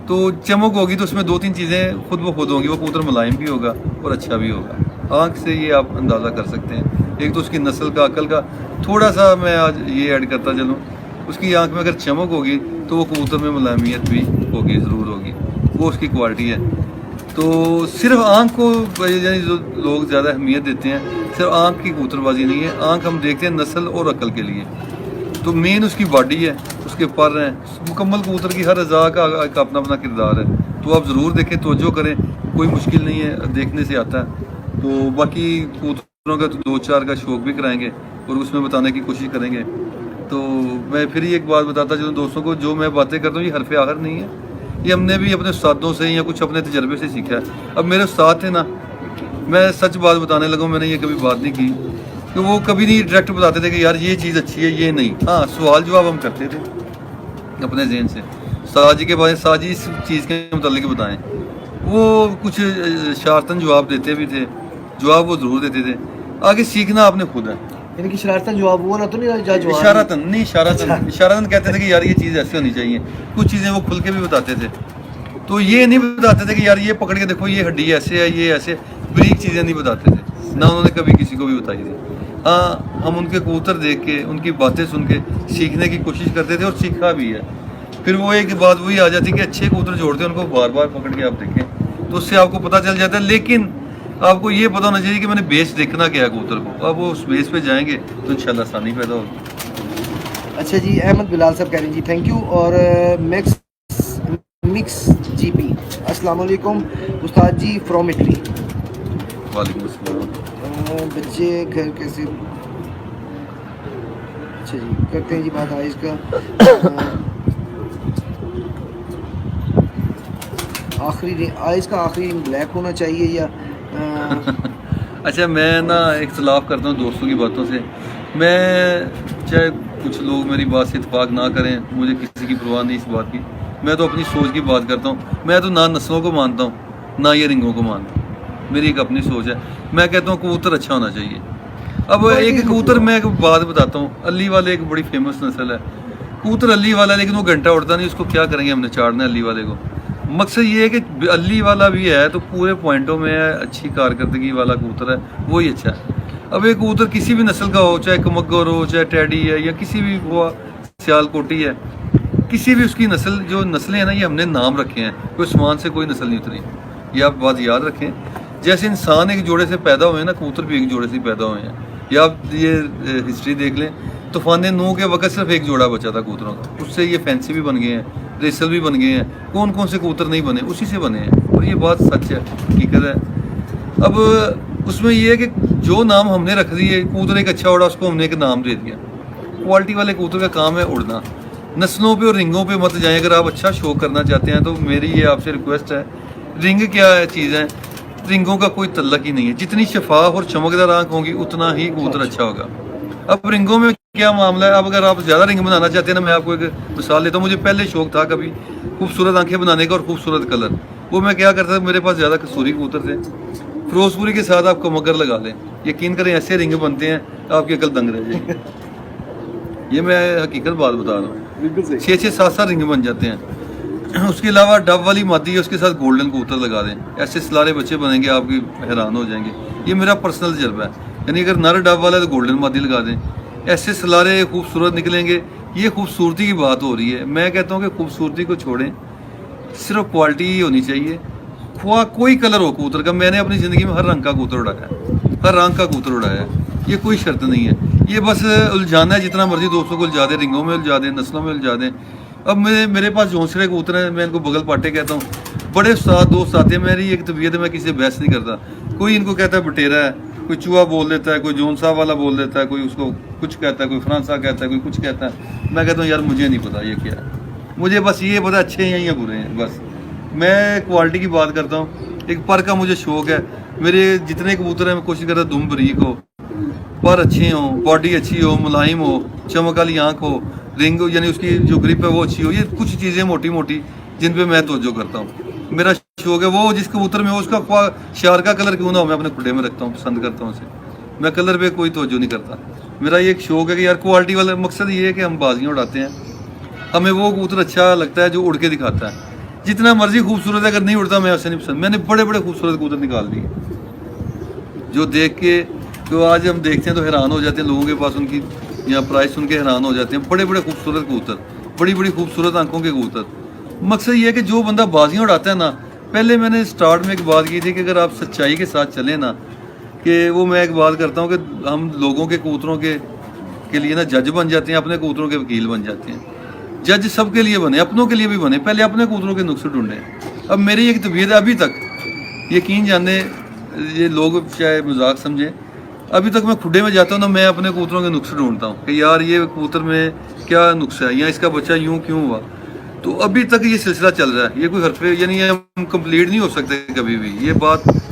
Speaker 1: تو چمک ہوگی تو اس میں 2-3 چیزیں خود بخود ہوں گی. وہ کبوتر ملائم بھی ہوگا اور اچھا بھی ہوگا. آنکھ سے یہ آپ اندازہ کر سکتے ہیں. ایک تو اس کی نسل کا, عقل کا. تھوڑا سا میں آج یہ ایڈ کرتا چلوں, اس کی آنکھ میں اگر چمک ہوگی تو وہ کبوتر میں ملائمیت بھی ہوگی, ضرور ہوگی. وہ اس کی کوالٹی ہے. تو صرف آنکھ کو یعنی جو لوگ زیادہ اہمیت دیتے ہیں, صرف آنکھ کی کبوتر بازی نہیں ہے. آنکھ ہم دیکھتے ہیں نسل اور عقل کے لیے. تو مین اس کی باڈی ہے, اس کے پر ہیں. مکمل کبوتر کی ہر اعضاء کا اپنا اپنا کردار ہے. تو آپ ضرور دیکھیں, توجہ کریں, کوئی مشکل نہیں ہے, دیکھنے سے آتا ہے. تو باقی کبوتروں کا تو 2-4 کا شوق بھی کرائیں گے اور اس میں بتانے کی کوشش کریں گے. تو میں پھر ہی ایک بات بتاتا چلوں دوستوں کو, جو میں باتیں کرتا ہوں یہ حرف آخر نہیں ہے. یہ ہم نے بھی اپنے استادوں سے یا کچھ اپنے تجربے سے سیکھا ہے. اب میرے استاد تھے نا, میں سچ بات بتانے لگا, میں نے یہ کبھی بات نہیں کی کہ وہ کبھی نہیں ڈائریکٹ بتاتے تھے کہ یار یہ چیز اچھی ہے یہ نہیں. ہاں سوال جواب ہم کرتے تھے اپنے ذہن سے, استاد جی کے بارے استاد جی اس چیز کے متعلق بتائیں. وہ کچھ شرارتاً جواب دیتے بھی تھے, جواب وہ ضرور دیتے تھے. آگے سیکھنا آپ نے خود ہے.
Speaker 2: یعنی کہ شرارتاً جواب وہ نہ تو نہیں جا جواب
Speaker 1: اشارتاً نہیں, اشارتاً کہتے تھے کہ یار یہ چیز ایسی ہونی چاہیے. کچھ چیزیں وہ کھل کے بھی بتاتے تھے. تو یہ نہیں بتاتے تھے کہ یار یہ پکڑ کے دیکھو یہ ہڈی ایسے ہے, یہ ایسے بریک چیزیں نہیں بتاتے تھے, نہ انہوں نے کبھی کسی کو بھی بتائی تھی. ہاں ہم ان کے کبوتر دیکھ کے ان کی باتیں سن کے سیکھنے کی کوشش کرتے تھے اور سیکھا بھی ہے. پھر وہ ایک بات وہی آ جاتی کہ اچھے کبوتر جوڑتے ہیں ان کو بار بار پکڑ کے آپ دیکھیں تو اس سے آپ کو پتہ چل جاتا ہے. لیکن آپ کو یہ پتہ ہونا چاہیے کہ میں نے بیس دیکھنا کیا ہے کبوتر کو. اب وہ اس بیس پہ جائیں گے تو انشاءاللہ آسانی پیدا ہوگی.
Speaker 2: اچھا جی, احمد بلال صاحب کہہ رہے ہیں جی تھینک یو. اور مکس جی پی السلام علیکم استاد جی فرام اٹلی.
Speaker 1: وعلیکم السلام.
Speaker 2: بچے گھر کیسے, اچھا جی کرتے ہیں جی بات آئز کا. آخری آئز کا آخری بلیک ہونا چاہیے یا
Speaker 1: اچھا میں نا اختلاف کرتا ہوں دوستوں کی باتوں سے. میں چاہے کچھ لوگ میری بات سے اتفاق نہ کریں, مجھے کسی کی پرواہ نہیں اس بات کی. میں تو اپنی سوچ کی بات کرتا ہوں. میں تو نہ نسلوں کو مانتا ہوں نہ یہ رنگوں کو مانتا ہوں. میری ایک اپنی سوچ ہے. میں کہتا ہوں کبوتر اچھا ہونا چاہیے. اب ایک کبوتر میں ایک بات بتاتا ہوں, علی والے ایک بڑی فیمس نسل ہے. کبوتر علی والا ہے لیکن وہ گھنٹہ اڑتا نہیں, اس کو کیا کریں گے, ہم نے چاڑنا ہے علی والے کو. مقصد یہ ہے کہ علی والا بھی ہے تو پورے پوائنٹوں میں ہے, اچھی کارکردگی والا کبوتر ہے, وہی اچھا ہے. اب ایک کبوتر کسی بھی نسل کا ہو, چاہے کمگر ہو, چاہے ٹیڈی ہے, یا کسی بھی وہ سیال کوٹی ہے, کسی بھی اس کی نسل, جو نسلیں ہیں نا یہ ہم نے نام رکھے ہیں, کوئی سمان سے کوئی نسل نہیں اتری. یہ آپ بات یاد رکھیں. جیسے انسان ایک جوڑے سے پیدا ہوئے ہیں نا, کبوتر بھی ایک جوڑے سے پیدا ہوئے ہیں. یا آپ یہ ہسٹری دیکھ لیں, طوفان نوح کے وقت صرف ایک جوڑا بچا تھا کبوتروں کا, اس سے یہ فینسی بھی بن گئے ہیں, ریسل بھی بن گئے ہیں. کون کون سے کبوتر نہیں بنے, اسی سے بنے ہیں. اور یہ بات سچ ہے, حقیقت ہے. اب اس میں یہ ہے کہ جو نام ہم نے رکھ دیے, کبوتر ایک اچھا اڑا اس کو ہم نے ایک نام دے دیا. کوالٹی والے کبوتر کا کام ہے اڑنا. نسلوں پہ اور رنگوں پہ مت جائیں. اگر آپ اچھا شو کرنا چاہتے ہیں تو میری یہ آپ سے ریکویسٹ ہے, رنگ کیا ہے چیز ہے, رنگوں کا کوئی تعلق ہی نہیں ہے. جتنی شفاف اور چمکدار آنکھ ہوں گی اتنا ہی کبوتر اچھا ہوگا. اب رنگوں میں کیا معاملہ ہے. اب اگر آپ زیادہ رنگ بنانا چاہتے ہیں نا, میں آپ کو ایک مثال دیتا ہوں. مجھے پہلے شوق تھا کبھی خوبصورت آنکھیں بنانے کا اور خوبصورت کلر. وہ میں کیا کرتا تھا, میرے پاس زیادہ کسوری کبوتر تھے, فیروز پوری کے ساتھ آپ کو مگر لگا لیں, یقین کریں ایسے رنگ بنتے ہیں آپ کی عقل دنگ رہ جائے گی. یہ میں حقیقت بات بتا رہا ہوں. 6-7 رنگ بن جاتے ہیں. اس کے علاوہ ڈب والی مادی ہے, اس کے ساتھ گولڈن کبوتر لگا دیں, ایسے سلارے بچے بنیں گے, آپ کی حیران ہو جائیں گے. یہ میرا پرسنل تجربہ ہے. یعنی اگر نر ڈب والا ہے تو گولڈن مادی لگا دیں, ایسے سلارے خوبصورت نکلیں گے. یہ خوبصورتی کی بات ہو رہی ہے. میں کہتا ہوں کہ خوبصورتی کو چھوڑیں, صرف کوالٹی ہی ہونی چاہیے. خواہ کوئی کلر ہو کبوتر کا. میں نے اپنی زندگی میں ہر رنگ کا کبوتر اڑایا ہے, ہر رنگ کا کبوتر اڑایا ہے. یہ کوئی شرط نہیں ہے. یہ بس الجھانا ہے, جتنا مرضی دوستوں کو الجھا دیں, رنگوں میں الجھا دیں, نسلوں میں الجھا دیں. اب میرے پاس جونسرے کبوتر ہیں, میں ان کو بغل پاٹے کہتا ہوں. بڑے استاد دوست آتے ہیں, میری ایک طبیعت ہے, میں کسی سے بحث نہیں کرتا. کوئی ان کو کہتا ہے بٹیرا ہے, کوئی چوہا بول دیتا ہے, کوئی جون صاحب والا بول دیتا ہے, کوئی اس کو کچھ کہتا ہے, کوئی فرانسا کہتا ہے, کوئی کچھ کہتا ہے. میں کہتا ہوں یار مجھے نہیں پتا یہ کیا ہے, مجھے بس یہ پتا اچھے ہیں یا برے ہیں. بس میں کوالٹی کی بات کرتا ہوں. ایک پر کا مجھے شوق ہے. میرے جتنے کبوتر ہیں میں کوشش کرتا ہوں دم بریک ہو, پر اچھے ہوں, باڈی اچھی ہو, ملائم ہو, چمک والی آنکھ ہو, رنگ یعنی اس کی جو گرپ ہے وہ اچھی ہو. یہ کچھ چیزیں موٹی موٹی جن پہ میں توجہ کرتا ہوں. میرا شوق ہے وہ جس کبوتر میں ہو اس کا شار کا کلر کیوں نہ ہو, میں اپنے کھڈے میں رکھتا ہوں, پسند کرتا ہوں اسے. میں کلر پہ کوئی توجہ نہیں کرتا. میرا یہ ایک شوق ہے کہ یار کوالٹی والا. مقصد یہ ہے کہ ہم بازیاں اڑاتے ہیں, ہمیں وہ کبوتر اچھا لگتا ہے جو اڑ کے دکھاتا ہے. جتنا مرضی خوبصورت ہے, اگر نہیں اڑتا میں اسے نہیں پسند. میں نے بڑے بڑے خوبصورت کبوتر نکال دیے جو دیکھ کے جو آج ہم دیکھتے ہیں تو حیران ہو جاتے ہیں. لوگوں کے پاس ان کی یا پرائز سن کے حیران ہو جاتے ہیں. بڑے بڑے خوبصورت کبوتر, بڑی بڑی خوبصورت آنکھوں کے کبوتر. مقصد یہ ہے کہ جو بندہ بازیاں اڑاتا ہے نا, پہلے میں نے سٹارٹ میں ایک بات کی تھی کہ اگر آپ سچائی کے ساتھ چلیں نا, کہ وہ میں ایک بات کرتا ہوں کہ ہم لوگوں کے کبوتروں کے لیے نا جج بن جاتے ہیں, اپنے کبوتروں کے وکیل بن جاتے ہیں. جج سب کے لیے بنے, اپنوں کے لیے بھی بنے. پہلے اپنے کبوتروں کے نقص ڈھونڈیں. اب میری ایک طبیعت ہے, ابھی تک یقین جانے یہ لوگ چاہے مذاق سمجھیں, ابھی تک میں کھڈے میں جاتا ہوں نا, میں اپنے کبوتروں کے نقص ڈھونڈتا ہوں کہ یار یہ کبوتر میں کیا نقص ہے, یا اس کا بچہ یوں کیوں ہوا. تو ابھی تک یہ سلسلہ چل رہا ہے. یہ کوئی حرفے یعنی ہم کمپلیٹ نہیں ہو سکتے کبھی بھی. یہ بات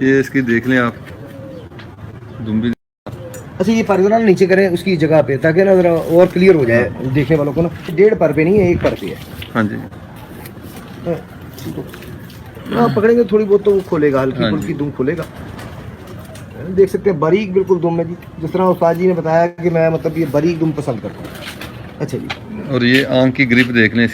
Speaker 1: یہ اس کی دیکھ لیں آپ دم بھی.
Speaker 2: اچھا یہ پر ذرا نیچے کریں اس کی جگہ پہ تاکہ نا ذرا اور کلیئر ہو جائے دیکھنے والوں کو نا. 1.5 پر پہ نہیں ہے 1 پر پہ ہے.
Speaker 1: ہاں جی
Speaker 2: آپ پکڑیں گے تھوڑی بہت تو وہ کھولے گا, ہلکی
Speaker 1: ہاں
Speaker 2: پھلکی
Speaker 1: جی.
Speaker 2: دم کھولے گا. دیکھ سکتے ہیں باریک بالکل دم ہے جی, جس طرح استاد جی نے بتایا کہ میں مطلب یہ باریک دم پسند کرتا ہوں. اچھا جی
Speaker 1: اور یہ آنکھ کی گرپ دیکھ لیں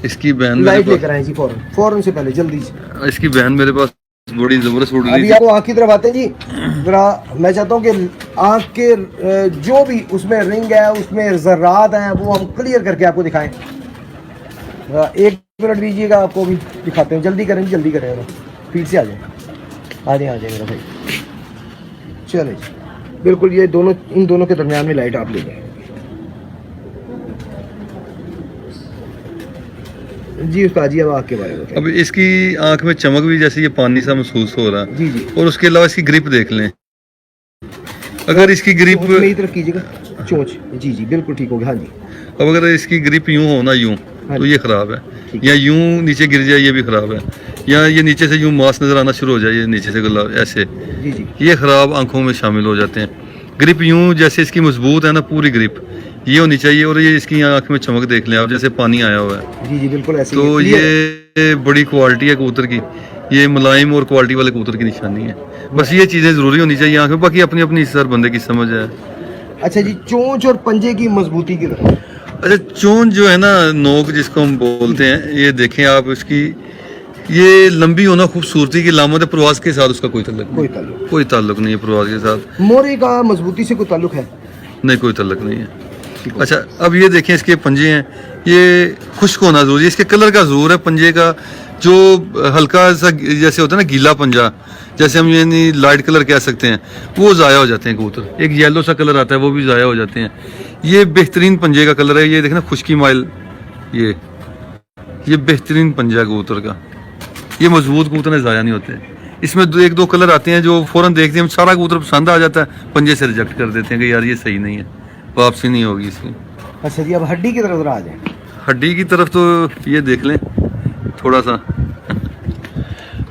Speaker 1: اس کی بہن
Speaker 2: لائٹ لے
Speaker 1: میرے
Speaker 2: کر آئیں جی فوراً سے پہلے جلدی سے.
Speaker 1: پاس, اس کی بہن میرے پاس بڑی زبردست اڑ رہی
Speaker 2: ابھی
Speaker 1: تھی.
Speaker 2: آپ آنکھ کی طرف آتے ہیں جی. ذرا میں چاہتا ہوں کہ آنکھ کے جو بھی اس میں رنگ ہے اس میں ذرات ہیں وہ ہم کلیئر کر کے آپ کو دکھائیں. 1 منٹ دیجیے گا, آپ کو بھی دکھاتے ہیں. جلدی کریں جلدی کریں, فیڈ سے آ جائیں میرا بھائی. چلے جی بالکل یہ دونوں ان دونوں کے درمیان میں لائٹ آپ لے لیں جی. استاد جی اب آنکھ کے بارے میں
Speaker 1: اب اس کی آنکھ میں چمک بھی جیسے یہ پانی سا محسوس ہو رہا ہے.
Speaker 2: جی جی
Speaker 1: اور اس کے علاوہ اس کی گرپ دیکھ لیں. اگر اس کی گرپ
Speaker 2: میری طرف کیجیے گا چونچ. جی جی بالکل ٹھیک ہوگا. ہاں جی
Speaker 1: اب اگر اس کی گرپ یوں ہو نا یوں تو یہ خراب ہے, یا یوں نیچے گر جائے یہ بھی خراب ہے, یا یہ نیچے سے یوں ماس نظر آنا شروع ہو جائے یہ نیچے سے گلا ایسے,
Speaker 2: جی جی
Speaker 1: یہ خراب آنکھوں میں شامل ہو جاتے ہیں. گرپ یوں جیسے اس کی مضبوط ہے نا پوری گرپ یہ ہونی چاہیے, اور یہ اس کی آنکھ میں چمک دیکھ لیں آپ جیسے پانی آیا ہوا ہے.
Speaker 2: جی جی بالکل ایسے
Speaker 1: تو یہ بڑی کوالٹی ہے کبوتر کی, یہ ملائم اور کوالٹی والے کبوتر کی نشانی ہے. بس یہ چیزیں ضروری ہونی چاہیے آنکھ میں, باقی اپنی اپنی سر بندے کی سمجھ ہے.
Speaker 2: اچھا جی چونچ اور پنجے کی مضبوطی کی طرف.
Speaker 1: اچھا چون جو ہے نا نوک جس کو ہم بولتے ہیں, یہ دیکھیں آپ اس کی یہ لمبی ہونا خوبصورتی کی علامت ہے. پرواز کے ساتھ اس کا کوئی تعلق نہیں ہے پرواز کے ساتھ.
Speaker 2: مورے کا مضبوطی سے کوئی تعلق ہے
Speaker 1: نہیں, کوئی تعلق نہیں ہے. اچھا اب یہ دیکھیں اس کے پنجے ہیں, یہ خشک ہونا ضروری ہے. اس کے کلر کا زور ہے پنجے کا, جو ہلکا سا جیسے ہوتا ہے نا گیلا پنجا, جیسے ہم یعنی لائٹ کلر کہہ سکتے ہیں, وہ ضائع ہو جاتے ہیں کبوتر. ایک یلو سا کلر آتا ہے وہ بھی ضائع ہو جاتے ہیں. یہ بہترین پنجے کا کلر ہے. یہ دیکھنا خشکی مائل, یہ بہترین پنجا کبوتر کا. یہ مضبوط کبوتر ضائع نہیں ہوتے. اس میں 1-2 کلر آتے ہیں جو فوراً دیکھتے ہیں, سارا کبوتر پسند آ جاتا ہے, پنجے سے ریجیکٹ کر دیتے ہیں کہ یار یہ صحیح نہیں ہے, واپسی نہیں ہوگی اس کی.
Speaker 2: اچھا جی اب ہڈی کی طرف ذرا آ جائیں.
Speaker 1: ہڈی کی طرف تو یہ دیکھ لیں تھوڑا سا,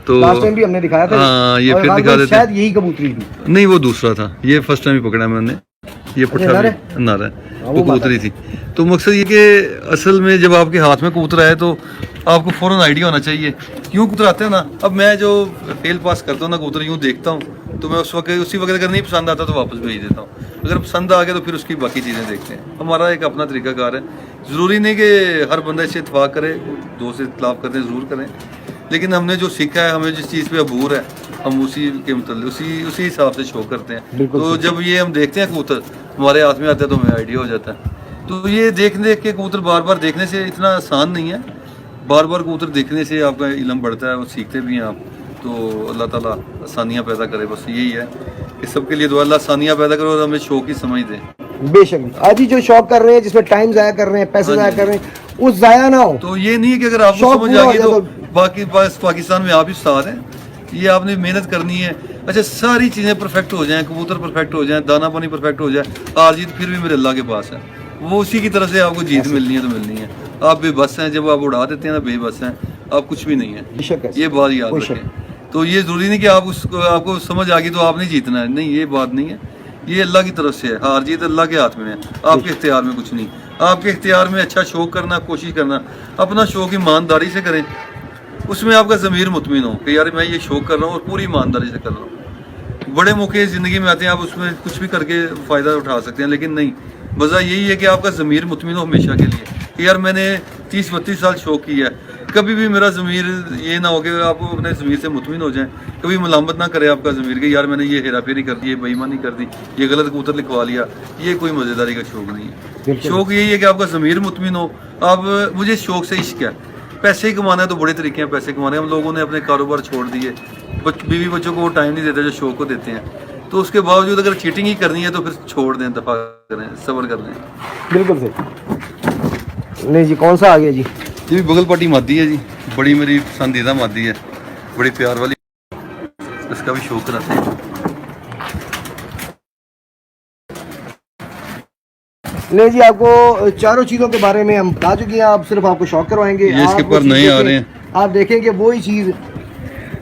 Speaker 1: تو
Speaker 2: لاسٹ ٹائم بھی ہم نے دکھایا تھا.
Speaker 1: ہاں یہ پھر دکھا دیتے
Speaker 2: شاید یہی کبوتری تھی.
Speaker 1: نہیں وہ دوسرا تھا, یہ فرسٹ ٹائم ہی پکڑا میں نے. یہ پٹھا نارا وہ کبوتری تھی. تو مقصد یہ کہ اصل میں جب آپ کے ہاتھ میں کبوتر آئے تو آپ کو فوراً آئیڈیا ہونا چاہیے. کیوں کبوتر آتے ہیں نا, اب میں جو فیل پاس کرتا ہوں نا کبوتر یوں دیکھتا ہوں تو میں اسی وقت اگر نہیں پسند آتا تو واپس بھیج دیتا ہوں. اگر پسند آ گیا تو پھر اس کی باقی چیزیں دیکھتے ہیں. ہمارا ایک اپنا طریقہ کار ہے. ضروری نہیں کہ ہر بندہ اس سے اتفاق کرے, دوست سے اختلاف کرتے ہیں ضرور کریں, لیکن ہم نے جو سیکھا ہے, ہمیں جس چیز پہ عبور ہے, ہم اسی کے متعلق اسی حساب سے شو کرتے ہیں. تو جب یہ ہم دیکھتے ہیں کبوتر ہمارے ہاتھ میں آتا ہے تو ہمیں آئیڈیا ہو جاتا ہے. تو یہ دیکھ کے کبوتر بار بار دیکھنے سے اتنا آسان نہیں ہے. بار بار کبوتر دیکھنے سے آپ کا علم بڑھتا ہے, وہ سیکھتے بھی ہیں آپ. تو اللہ تعالیٰ آسانیاں پیدا کرے, بس یہی ہے کہ سب کے لیے دعا, اللہ آسانیاں پیدا کرے اور ہمیں شوق کی سمجھ دیں.
Speaker 2: بے شک آج ہی جو شوق کر رہے ہیں, جس میں ٹائم ضائع کر رہے ہیں, پیسے ضائع کر رہے ہیں, وہ ضائع نہ ہو.
Speaker 1: تو یہ نہیں ہے کہ اگر آپ کو سمجھ آ گئی تو باقی پاکستان میں آپ ہی استاد ہیں. یہ آپ نے محنت کرنی ہے. اچھا ساری چیزیں پرفیکٹ ہو جائیں, کبوتر پرفیکٹ ہو جائیں, دانہ پانی پرفیکٹ ہو جائے, ہار جیت پھر بھی میرے اللہ کے پاس ہے. وہ اسی کی طرف سے آپ کو جیت ملنی ہے تو ملنی ہے. آپ بے بس ہیں, جب آپ اڑا دیتے ہیں نا بے بس ہیں, آپ کچھ بھی نہیں ہیں. یہ بات یاد رکھیں. تو یہ ضروری نہیں کہ آپ کو سمجھ آ گئی تو آپ نہیں جیتنا ہے, نہیں یہ بات نہیں ہے. یہ اللہ کی طرف سے ہے, ہار جیت اللہ کے ہاتھ میں ہے, آپ کے اختیار میں کچھ نہیں. آپ کے اختیار میں اچھا شوق کرنا, کوشش کرنا, اپنا شوق ایمانداری سے کریں. اس میں آپ کا ضمیر مطمئن ہو کہ یار میں یہ شوق کر رہا ہوں اور پوری ایمانداری سے کر رہا ہوں. بڑے موقع زندگی میں آتے ہیں, آپ اس میں کچھ بھی کر کے فائدہ اٹھا سکتے ہیں, لیکن نہیں, وجہ یہی ہے کہ آپ کا ضمیر مطمئن ہو ہمیشہ کے لیے کہ یار میں نے 30-32 سال شوق کیا ہے. کبھی بھی میرا ضمیر یہ نہ ہو کہ آپ اپنے ضمیر سے مطمئن ہو جائیں, کبھی ملامت نہ کرے آپ کا ضمیر کہ یار میں نے یہ ہیرا پھیری کر دی, یہ بے ایمانی کر دی, یہ غلط کبوتر لکھوا لیا. یہ کوئی مزیداری کا شوق نہیں ہے. شوق یہی ہے کہ آپ کا ضمیر مطمئن ہو. آپ مجھے شوق سے عشق ہے, پیسے ہی کمانا ہے تو بڑے طریقے ہیں پیسے کمانے. ہم لوگوں نے اپنے کاروبار چھوڑ دیے, بیوی بچوں کو وہ ٹائم نہیں دیتے جو شوق کو دیتے ہیں. تو اس کے باوجود اگر چیٹنگ ہی کرنی ہے تو پھر چھوڑ دیں, دفاع کریں, صبر کر لیں.
Speaker 2: بالکل صحیح. نہیں جی کون سا آ گیا جی؟
Speaker 1: یہ بھی بغل پٹی مادی ہے جی, بڑی میری پسندیدہ مادی ہے, بڑی پیار والی, اس کا بھی شوق رہتا ہے.
Speaker 2: نہیں جی آپ کو چاروں چیزوں کے بارے میں ہم بتا چکے ہیں, آپ صرف آپ کو شوق کروائیں گے.
Speaker 1: یہ اس کے پر نئے آ رہے ہیں,
Speaker 2: آپ دیکھیں کہ وہی چیز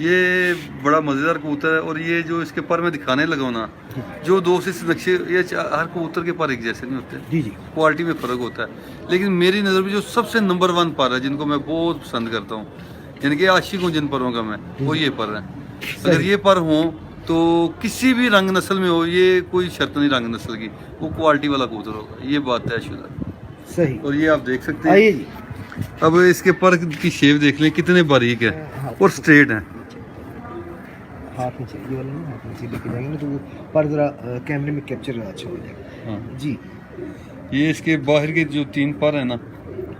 Speaker 1: یہ بڑا مزیدار کبوتر ہے، اور یہ جو اس کے پر میں دکھانے لگا ہوں نا، جو دو سے نقشے، یہ ہر کبوتر کے پر ایک جیسے نہیں ہوتے،
Speaker 2: جی جی
Speaker 1: کوالٹی میں فرق ہوتا ہے، لیکن میری نظر میں جو سب سے نمبر 1 پر ہے جن کو میں بہت پسند کرتا ہوں، یعنی کہ عاشق ہوں جن پروں کا میں، وہ یہ پر ہے۔ اگر یہ پر ہوں تو کسی بھی رنگ نسل میں ہو، یہ کوئی شرط نہیں رنگ نسل کی، وہ کوالٹی والا کبوتر ہوگا، یہ بات طے شدہ۔
Speaker 2: صحیح،
Speaker 1: اور یہ آپ دیکھ سکتے ہیں،
Speaker 2: آئیے جی،
Speaker 1: اب اس کے پر کی شیپ دیکھ لیں کتنے باریک ہے اور سٹریٹ ہیں۔
Speaker 2: ہاتھ میں چاہیے، یہ والا نہیں ہاتھ میں سے لے کے جائیں گے نا تو وہ پر ذرا کیمرے میں کیپچر اچھا ہو جائے گا۔
Speaker 1: ہاں،
Speaker 2: جی
Speaker 1: یہ اس کے باہر کے جو 3 پر ہیں نا،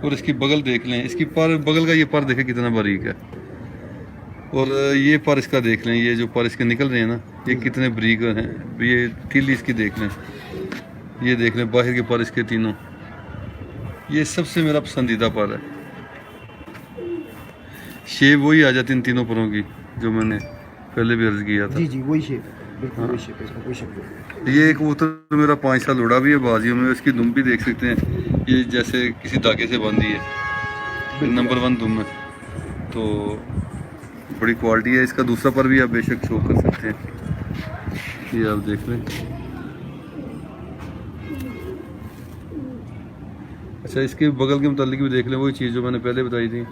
Speaker 1: اور اس کی بغل دیکھ لیں، اس کی پر بغل کا یہ پر دیکھیں کتنا باریک ہے، اور یہ پر اس کا دیکھ لیں، یہ جو پر اس کے نکل رہے ہیں نا، یہ کتنے باریک ہیں، یہ تیلی اس کی دیکھ لیں، یہ دیکھ لیں باہر کے پر اس کے تینوں، یہ سب سے میرا پسندیدہ پر ہے۔ شیپ وہی آ جاتی ان تینوں پروں کی جو میں نے پہلے بھی عرض کیا تھا۔
Speaker 2: جی جی وہی شیپ ہے، بالکل وہی شیپ ہے، اس میں کوئی شک نہیں۔
Speaker 1: یہ کبوتر میرا 5 سال اڑا بھی ہے بازیوں میں، اس کی دم بھی دیکھ سکتے ہیں، یہ جیسے کسی دھاگے سے باندھی ہے، نمبر 1 دم ہے، تو بڑی کوالٹی ہے۔ اس کا دوسرا پر بھی آپ بے شک شو کر سکتے ہیں، یہ آپ دیکھ لیں۔ اچھا، اس کے بغل کے متعلق بھی دیکھ لیں، وہی چیز جو میں نے پہلے بتائی تھی،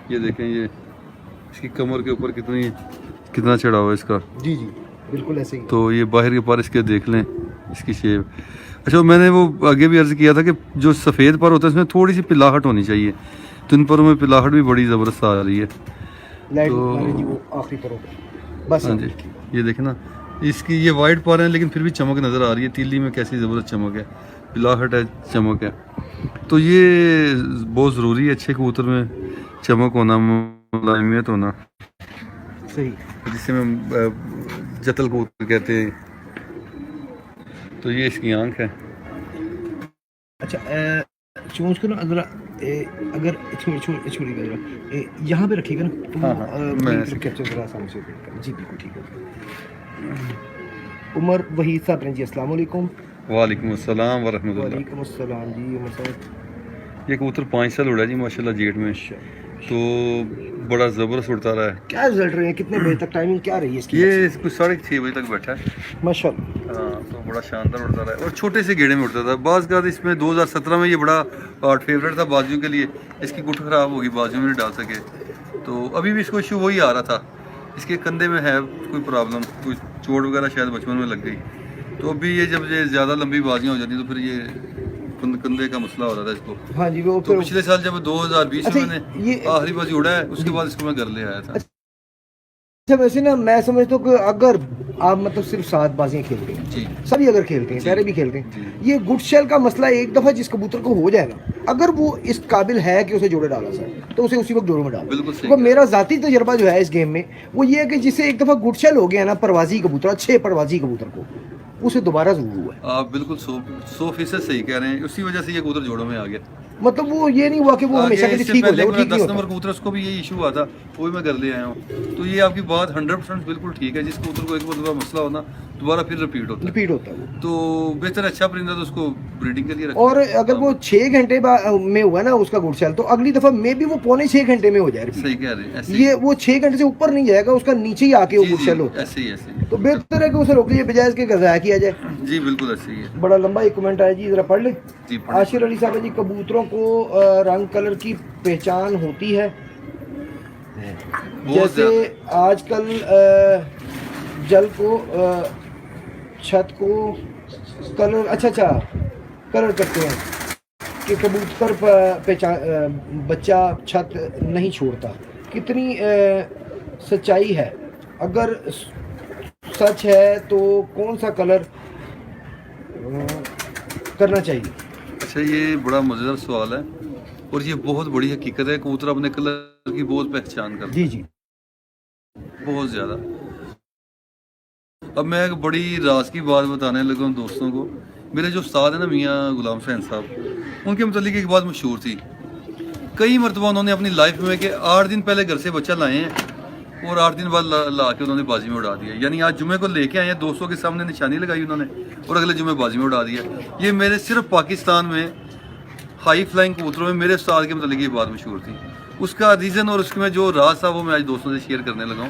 Speaker 1: یہ دیکھیں، یہ اس کی کمر کے اوپر کتنا چڑھا ہوا ہے اس کا،
Speaker 2: جی جی بالکل ایسے ہی۔
Speaker 1: تو یہ باہر کے پر اس کے دیکھ لیں، اس کی شیپ۔ اچھا، میں نے وہ آگے بھی عرض کیا تھا کہ جو سفید پر ہوتا ہے اس میں تھوڑی سی پلاہٹ ہونی چاہیے، تو ان پروں میں پلاہٹ بھی بڑی زبردست آ رہی ہے۔
Speaker 2: لائٹ
Speaker 1: تو-
Speaker 2: والے جی وہ آخری پروں پہ بس۔
Speaker 1: ہاں جی، یہ دیکھیں نا، اس کی یہ وائٹ پر ہیں لیکن پھر بھی چمک نظر آ رہی ہے، تیلی میں کیسی زبردست چمک ہے، پلاہٹ ہے، چمک ہے، تو یہ بہت ضروری ہے اچھے کبوتر میں چمک ہونا، ملائمیت ہونا،
Speaker 2: صحیح۔
Speaker 1: جسے میں جتل کبوتر کہتے ہیں، تو یہ اس کی آنکھ ہے۔
Speaker 2: اچھا چونچ کو نا ذرا اگر چھوڑی گا ذرا یہاں پہ رکھیے گا نا تو
Speaker 1: ہاں، ہاں، میں
Speaker 2: کیپچر ذرا آسانی سے کریں۔ جی بالکل ٹھیک ہے۔ عمر وحید صاحب ہیں جی، السلام علیکم۔
Speaker 1: وعلیکم السلام ورحمۃ اللہ۔
Speaker 2: وعلیکم السلام جی عمر صاحب۔
Speaker 1: یہ کبوتر 5 سال اڑا جی ماشاءاللہ جیٹ میں، تو بڑا زبردست اڑتا رہا ہے۔
Speaker 2: کیا رزلٹ رہے ہیں، کتنے بجے تک ٹائمنگ کیا رہی ہے اس کی؟
Speaker 1: یہ کچھ 6:30 بجے تک بیٹھا ہے،
Speaker 2: ماشاء اللہ۔
Speaker 1: ہاں، تو بڑا شاندار اڑتا رہا ہے، اور چھوٹے سے گیڑے میں اڑتا تھا۔ بعض کا اس میں 2017 میں یہ بڑا فیوریٹ تھا بازیوں کے لیے، اس کی گٹھ خراب ہوگی، بازیوں میں نہیں ڈال سکے، تو ابھی بھی اس کو ایشو وہی آ رہا تھا، اس کے کندھے میں ہے کوئی پرابلم، کوئی چوٹ وغیرہ شاید بچپن میں لگ گئی، تو ابھی یہ جب یہ زیادہ لمبی بازیاں ہو جاتی تو پھر یہ کندھے کا مسئلہ ہو رہا تھا اس کو۔
Speaker 2: ہاں جی وہ
Speaker 1: تو پچھلے سال جب 2020 میں میں
Speaker 2: اچھا،
Speaker 1: نے
Speaker 2: یہ
Speaker 1: آخری بازی اڑا ہے، اس کے بعد اس کو میں گھر لے آیا تھا۔
Speaker 2: اچھا ویسے نا میں سمجھتا ہوں کہ اگر آپ مطلب صرف 7 بازیاں کھیلتے ہیں،
Speaker 1: جی
Speaker 2: سبھی اگر کھیلتے ہیں، سارے بھی کھیلتے
Speaker 1: جی۔
Speaker 2: ہیں، یہ گڈ شیل کا مسئلہ ایک دفعہ جس کبوتر کو ہو جائے گا، اگر وہ اس قابل ہے کہ اسے جوڑے ڈالا سکے تو اسے اسی وقت جوڑوں میں ڈالا۔
Speaker 1: بالکل صحیح
Speaker 2: کیونکہ میرا ذاتی تجربہ جو ہے اس گیم میں وہ یہ ہے کہ جسے ایک دفعہ گڈ شیل ہو گیا نا پروازی کبوتر، اچھے پروازی کبوتر کو، اسے دوبارہ ضرور ہوا ہے۔
Speaker 1: آپ بالکل 100% صحیح کہہ رہے ہیں، اسی وجہ سے یہ کبوتر جوڑوں میں آ گیا۔
Speaker 2: مطلب وہ یہ نہیں ہوا کہ وہ ہمیشہ کے
Speaker 1: آگے
Speaker 2: لیے
Speaker 1: اس سے
Speaker 2: ٹھیک ہو
Speaker 1: پہلے
Speaker 2: جائے، وہ ٹھیک
Speaker 1: 10
Speaker 2: نہیں
Speaker 1: نمبر
Speaker 2: ہوتا۔
Speaker 1: کبوتر اس کو بھی یہی ایشو ہوا تھا، وہ بھی میں گھر لے آیا ہوں، تو یہ آپ کی بات 100% بالکل ٹھیک ہے، جس کبوتر کو ایک مرتبہ مسئلہ ہونا دوبارہ پھر رپیٹ ہوتا ہے،
Speaker 2: ریپیٹ ہوتا ہے وہ۔
Speaker 1: تو بہتر اچھا پرندہ تو اس کو بریڈنگ کے لیے رکھیں۔
Speaker 2: اور اگر وہ 6 گھنٹے میں ہوا نا اس کا گڈ شیل، تو اگلی دفعہ میں بھی وہ 5.25 گھنٹے میں ہو جائے repeat۔
Speaker 1: صحیح کہہ رہے ہیں، ایسے ہی،
Speaker 2: یہ وہ 6 گھنٹے سے اوپر نہیں جائے گا، اس کا نیچے ہی آ کے وہ
Speaker 1: جی
Speaker 2: گڈ
Speaker 1: جی،
Speaker 2: شیل ہوتا ہے،
Speaker 1: ایسے ہی ایسے ہی،
Speaker 2: تو بہتر ہے کہ اسے روک لیجیے بجائے اس کے غذا کیا جائے۔
Speaker 1: جی بالکل ایسے ہی ہے۔
Speaker 2: بڑا لمبا ایک کمنٹ آیا جی، ذرا پڑھ لیں۔
Speaker 1: جی پڑھیں۔
Speaker 2: عاشر علی صاحب جی، کبوتروں کو رنگ کلر کی پہچان ہوتی ہے؟
Speaker 1: بہت
Speaker 2: جیسے
Speaker 1: زیادہ۔
Speaker 2: آج کل جل کو چھت کو کلر اچھا کلر کرتے ہیں کہ کبوتر پہچان بچہ چھت نہیں چھوڑتا، کتنی سچائی ہے؟ اگر سچ ہے تو کون سا کلر کرنا چاہیے؟
Speaker 1: اچھا، یہ بڑا مزیدار سوال ہے، اور یہ بہت بڑی حقیقت ہے، کبوتر اپنے کلر کی بہت پہچان کرتا ہے،
Speaker 2: جی جی
Speaker 1: بہت زیادہ۔ اب میں ایک بڑی راز کی بات بتانے لگا ہوں دوستوں کو۔ میرے جو استاد ہیں نا میاں غلام حسین صاحب، ان کے متعلق ایک بات مشہور تھی، کئی مرتبہ انہوں نے اپنی لائف میں کہ 8 دن پہلے گھر سے بچہ لائے ہیں اور 8 دن بعد لا کے انہوں نے بازی میں اڑا دیا، یعنی آج جمعے کو لے کے آئے ہیں، دوستوں کے سامنے نشانی لگائی انہوں نے اور اگلے جمعے بازی میں اڑا دیا۔ یہ میرے صرف پاکستان میں ہائی فلائنگ کبوتروں میں میرے استاد کے متعلق یہ بات مشہور تھی۔ اس کا ریزن اور اس میں جو راز تھا وہ میں آج دوستوں سے شیئر کرنے لگا ہوں،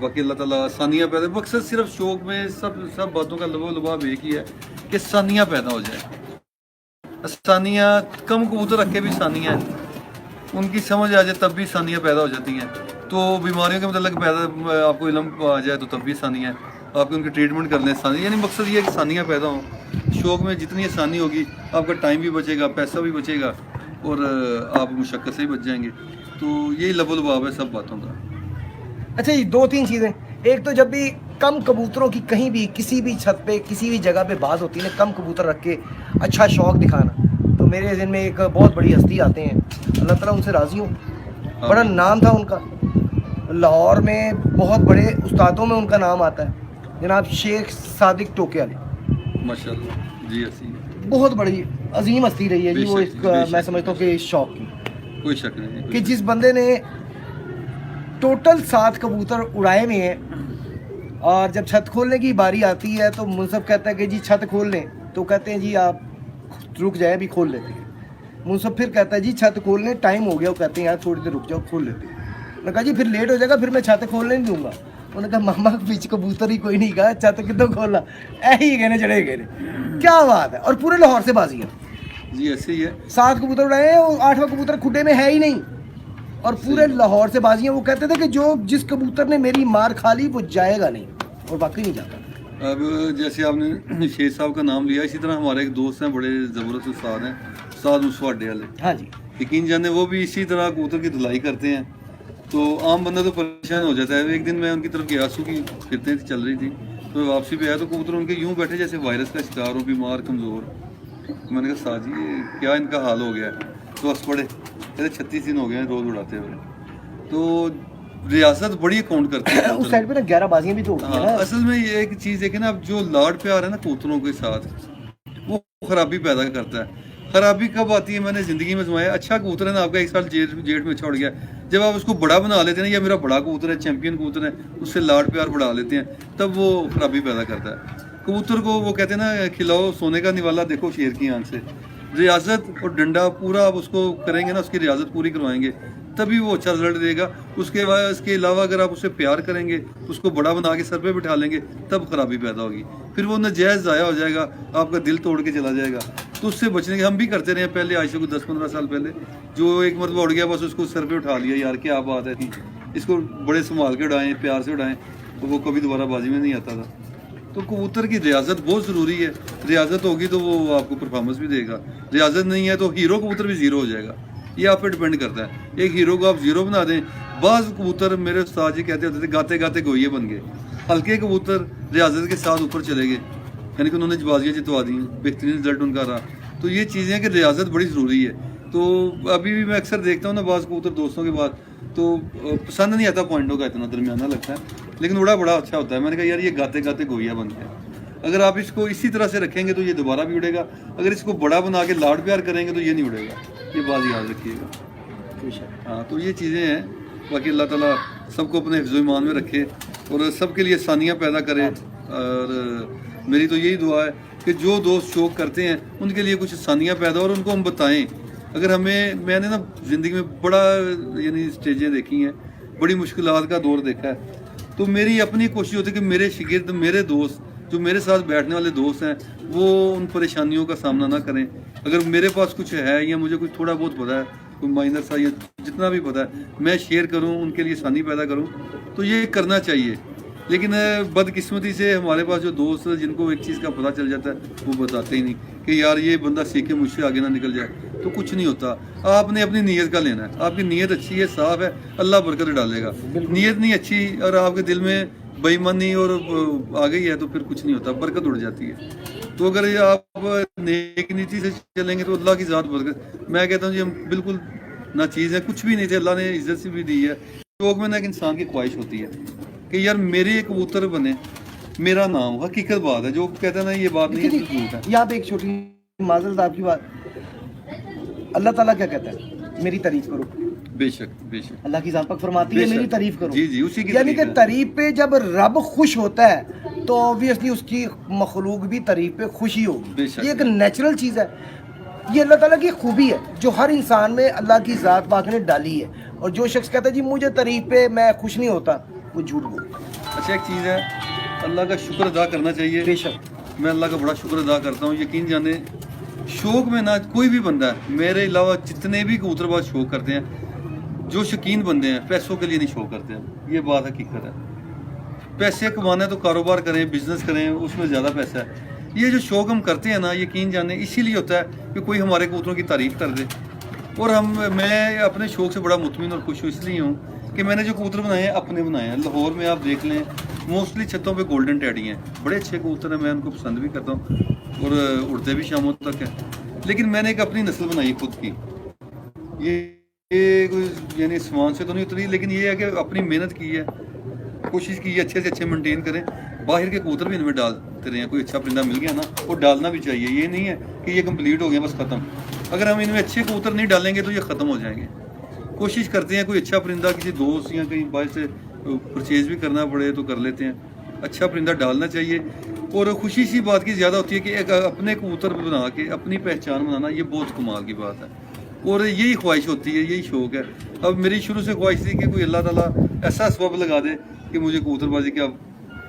Speaker 1: باقی اللہ تعالیٰ ثانیہ پیدا، مقصد صرف شوق میں سب باتوں کا لب و لباب ایک ہی ہے کہ ثانیہ پیدا ہو جائے. ثانیہ کم کبوتر رکھے بھی ثانیہ ہیں، ان کی سمجھ آ جائے تب بھی ثانیہ پیدا ہو جاتی ہیں. تو بیماریوں کے متعلق پیدا آپ کو علم آ جائے تو تب بھی ثانیہ ہے، آپ کی ان کی ٹریٹمنٹ کر لیں ثانیہ. یعنی مقصد یہ ہے کہ ثانیہ پیدا ہوں. شوق میں جتنی آسانی ہوگی آپ کا ٹائم بھی بچے گا، پیسہ بھی بچے گا، اور آپ مشقت سے بھی بچ جائیں گے. تو یہی لب و لباب ہے سب باتوں کا.
Speaker 2: اچھا جی، 2-3 چیزیں. ایک تو جب بھی کم کبوتروں کی کہیں بھی کسی بھی چھت پہ کسی بھی جگہ پہ بات ہوتی ہے نا، کم کبوتر رکھ کے اچھا شوق دکھانا، تو میرے ذہن میں ایک بہت بڑی ہستی آتے ہیں، اللہ تعالیٰ ان سے راضی ہوں. بڑا نام تھا ان کا، لاہور میں بہت بڑے استادوں میں ان کا نام آتا ہے، جناب شیخ صادق ٹوکے والے.
Speaker 1: ماشاء اللہ جی، ایسی
Speaker 2: بہت بڑی عظیم ہستی رہی ہے جی وہ.
Speaker 1: بے
Speaker 2: میں
Speaker 1: شک.
Speaker 2: سمجھتا ہوں کہ اس شوق کی
Speaker 1: کوئی شک نہیں
Speaker 2: کہ جس بندے نے ٹوٹل 7 کبوتر اڑائے ہوئے ہیں، اور جب چھت کھولنے کی باری آتی ہے تو منصف کہتا ہے کہ جی چھت کھول لیں، تو کہتے ہیں جی آپ رک جائیں ابھی کھول لیتے ہیں. منصف پھر کہتا ہے جی چھت کھول لیں، ٹائم ہو گیا. وہ کہتے ہیں یار تھوڑی دیر رک جاؤ کھول لیتے ہیں. میں نے کہا جی پھر لیٹ ہو جائے گا، پھر میں چھت کھولنے نہیں دوں گا. انہوں نے کہا ماما بیچ کبوتر ہی کوئی نہیں کہا، چھت کتوں کھولا، ایسے ہی کہنے چڑھے گئے. کیا بات ہے. اور پورے لاہور سے بازی ہے
Speaker 1: جی، ایسے ہی ہے.
Speaker 2: 7 کبوتر اڑائے ہیں، اور 8واں کبوتر کھڈے میں ہے ہی نہیں، اور پورے لاہور سے بازی ہیں. وہ کہتے تھے کہ جس کبوتر نے میری مار کھا لی وہ جائے گا نہیں، اور واقعی نہیں جاتا.
Speaker 1: اب جیسے آپ نے شیخ صاحب کا نام لیا، اسی طرح ہمارے ایک دوست ہیں بڑے زبردست استاد ہیں، استاد مصطفیٰ اڈے والے.
Speaker 2: ہاں جی.
Speaker 1: یقین جانے وہ بھی اسی طرح کبوتر کی دھلائی کرتے ہیں. تو عام بندہ تو پریشان ہو جاتا ہے. ایک دن میں ان کی طرف گیا، سو کی خدمتیں چل رہی تھی، تو واپسی پہ آیا تو کبوتر ان کے یوں بیٹھے جیسے وائرس کا شکار ہو، بیمار کمزور. میں نے کہا ساجی یہ کیا ان کا حال ہو گیا ہے؟ تو ہنس پڑے، کہتے 36 دن ہو گئے ہیں روز اڑاتے ہوئے. تو ریاست بڑی اکاؤنٹ کرتی ہے
Speaker 2: اس سائڈ پہ نا 11 بازیاں بھی تو ہوتی ہیں.
Speaker 1: اصل میں یہ ایک چیز دیکھیں نا، اب جو لاڈ پیار ہے نا کبوتروں کے ساتھ، وہ خرابی پیدا کرتا ہے. خرابی کب آتی ہے میں نے زندگی میں سمایا. اچھا کبوتر ہے نا آپ کا، 1 سال جیٹ میں چھوڑ گیا، جب آپ اس کو بڑا بنا لیتے ہیں نا، یا میرا بڑا کبوتر ہے، چیمپئن کبوتر ہے، اس سے لاڈ پیار بڑھا لیتے ہیں، تب وہ خرابی پیدا کرتا ہے. کبوتر کو وہ کہتے ہیں نا کھلاؤ سونے کا نوالا دیکھو شیر کی آنکھ سے. ریاضت اور ڈنڈا پورا آپ اس کو کریں گے نا، اس کی ریاضت پوری کروائیں گے، تبھی وہ اچھا رزلٹ دے گا. اس کے علاوہ اگر آپ اسے پیار کریں گے، اس کو بڑا بنا کے سر پہ بٹھا لیں گے، تب خرابی پیدا ہوگی. پھر وہ ناجائز ضائع ہو جائے گا، آپ کا دل توڑ کے چلا جائے گا. تو اس سے بچنے کے ہم بھی کرتے رہے ہیں پہلے، آج سے کوئی 10-15 سال پہلے. جو ایک مرتبہ اڑ گیا بس اس کو سر پہ اٹھا لیا، یار کیا بات ہے، اس کو بڑے سنبھال کے اڑائیں، پیار سے اڑائیں، تو وہ کبھی دوبارہ بازی میں نہیں آتا تھا. تو کبوتر کی ریاضت بہت ضروری ہے. ریاضت ہوگی تو وہ آپ کو پرفارمنس بھی دے گا. ریاضت نہیں ہے تو ہیرو کبوتر بھی زیرو ہو جائے گا. یہ آپ پہ ڈپینڈ کرتا ہے. ایک ہیرو کو آپ زیرو بنا دیں. بعض کبوتر میرے استاد جی کہتے ہوتے تھے گاتے گاتے گوئیے بن گئے. ہلکے کبوتر ریاضت کے ساتھ اوپر چلے گئے، یعنی کہ انہوں نے بازیاں جتوا دی، بہترین رزلٹ ان کا رہا. تو یہ چیزیں ہیں کہ ریاضت بڑی ضروری ہے. تو ابھی بھی میں اکثر دیکھتا ہوں نا بعض کبوتر دوستوں کے بعد، تو پسند نہیں آتا، پوائنٹوں کا اتنا درمیانہ لگتا ہے، لیکن اڑا بڑا اچھا ہوتا ہے. میں نے کہا یار یہ گاتے گاتے گویا بن گیا. اگر آپ اس کو اسی طرح سے رکھیں گے تو یہ دوبارہ بھی اڑے گا. اگر اس کو بڑا بنا کے لاڈ پیار کریں گے تو یہ نہیں اڑے گا. یہ بات یاد رکھیے گا. ہاں، تو یہ چیزیں ہیں. باقی اللہ تعالیٰ سب کو اپنے حفظ و ایمان میں رکھے اور سب کے لیے آسانیاں پیدا کرے. اور میری تو یہی دعا ہے کہ جو دوست شوق کرتے ہیں ان کے لیے کچھ آسانیاں پیدا اور ان کو ہم بتائیں. اگر میں نے نا زندگی میں بڑا یعنی اسٹیجیں دیکھی ہیں، بڑی مشکلات کا دور دیکھا ہے. تو میری اپنی کوشش ہوتی ہے کہ میرے شاگرد، میرے دوست جو میرے ساتھ بیٹھنے والے دوست ہیں، وہ ان پریشانیوں کا سامنا نہ کریں. اگر میرے پاس کچھ ہے یا مجھے کچھ تھوڑا بہت پتہ ہے، کوئی مائنر سا یا جتنا بھی پتہ ہے، میں شیئر کروں، ان کے لیے آسانی پیدا کروں، تو یہ کرنا چاہیے. لیکن بدقسمتی سے ہمارے پاس جو دوست جن کو ایک چیز کا پتہ چل جاتا ہے وہ بتاتے ہی نہیں کہ یار یہ بندہ سیکھے مجھ سے آگے نہ نکل جائے. تو کچھ نہیں ہوتا. آپ نے اپنی نیت کا لینا ہے. آپ کی نیت اچھی ہے، صاف ہے، اللہ برکت ڈالے گا. نیت نہیں اچھی اور آپ کے دل میں بے ایمانی اور آ گئی ہے تو پھر کچھ نہیں ہوتا، برکت اڑ جاتی ہے. تو اگر آپ نیک نیتی سے چلیں گے تو اللہ کی ذات برکت. میں کہتا ہوں جی ہم بالکل نہ چیز ہے، کچھ بھی نہیں تھے، اللہ نے عزت سے بھی دی ہے. شوق میں نہ ایک انسان کی خواہش ہوتی ہے کہ یار میرے ایک کبوتر بنے، میرا نام ہو. حقیقت بات ہے، جو کہتے ہیں نا یہ بات نہیں ہے، جھوٹ ہے.
Speaker 2: یہاں پہ ایک چھوٹی معذرت آپ کی بات. اللہ تعالیٰ کیا کہتا ہے؟ میری تعریف کرو.
Speaker 1: بے شک بے شک.
Speaker 2: اللہ کی ذات پاک فرماتی ہے میری تعریف کرو.
Speaker 1: جی جی، اسی کی
Speaker 2: یعنی کہ تعریف پہ جب رب خوش ہوتا ہے تو obviously اس کی مخلوق بھی تعریف پہ خوشی ہوگی. یہ ایک نیچرل چیز ہے. یہ اللہ تعالیٰ کی خوبی ہے جو ہر انسان میں اللہ کی ذات پاک نے ڈالی ہے. اور جو شخص کہتا ہے جی مجھے تعریف پہ میں خوش نہیں ہوتا، وہ جھوٹ بولتا ہے.
Speaker 1: اچھا ایک چیز ہے، اللہ کا شکر ادا کرنا چاہیے.
Speaker 2: بے شک.
Speaker 1: میں اللہ کا بڑا شکر ادا کرتا ہوں. یقین جانے شوق میں نہ کوئی بھی بندہ ہے، میرے علاوہ جتنے بھی کبوتر باز شوق کرتے ہیں، جو شوقین بندے ہیں پیسوں کے لیے نہیں شوق کرتے ہیں. یہ بات حقیقت ہے. پیسے کمانا ہے تو کاروبار کریں، بزنس کریں، اس میں زیادہ پیسہ ہے. یہ جو شوق ہم کرتے ہیں نا، یقین جانے اسی لیے ہوتا ہے کہ کوئی ہمارے کبوتروں کی تعریف کر دے. اور میں اپنے شوق سے بڑا مطمئن اور خوش ہوں اس لیے ہوں کہ میں نے جو کبوتر بنائے ہیں اپنے بنائے ہیں. لاہور میں آپ دیکھ لیں موسٹلی چھتوں پہ گولڈن ٹیڈی ہیں، بڑے اچھے کبوتر ہیں، میں ان کو پسند بھی کرتا ہوں اور اڑتے بھی شاموں تک ہیں. لیکن میں نے ایک اپنی نسل بنائی خود کی. یہ کوئی یعنی سامان سے تو نہیں اتری، لیکن یہ ہے کہ اپنی محنت کی ہے، کوشش کی ہے اچھے سے اچھے مینٹین کریں. باہر کے کبوتر بھی ان میں ڈالتے رہے ہیں. کوئی اچھا پرندہ مل گیا نا، وہ ڈالنا بھی چاہیے. یہ نہیں ہے کہ یہ کمپلیٹ ہو گیا بس ختم. اگر ہم ان میں اچھے کبوتر نہیں ڈالیں گے تو یہ ختم ہو جائیں گے. کوشش کرتے ہیں کوئی اچھا پرندہ کسی دوست یا کہیں باہر سے پرچیز بھی کرنا پڑے تو کر لیتے ہیں. اچھا پرندہ ڈالنا چاہیے. اور خوشی سی بات کی زیادہ ہوتی ہے کہ ایک اپنے کبوتر بنا کے اپنی پہچان بنانا، یہ بہت کمال کی بات ہے. اور یہی خواہش ہوتی ہے، یہی شوق ہے. اب میری شروع سے خواہش تھی کہ کوئی اللہ تعالیٰ ایسا سبب لگا دے کہ مجھے کبوتر بازی کا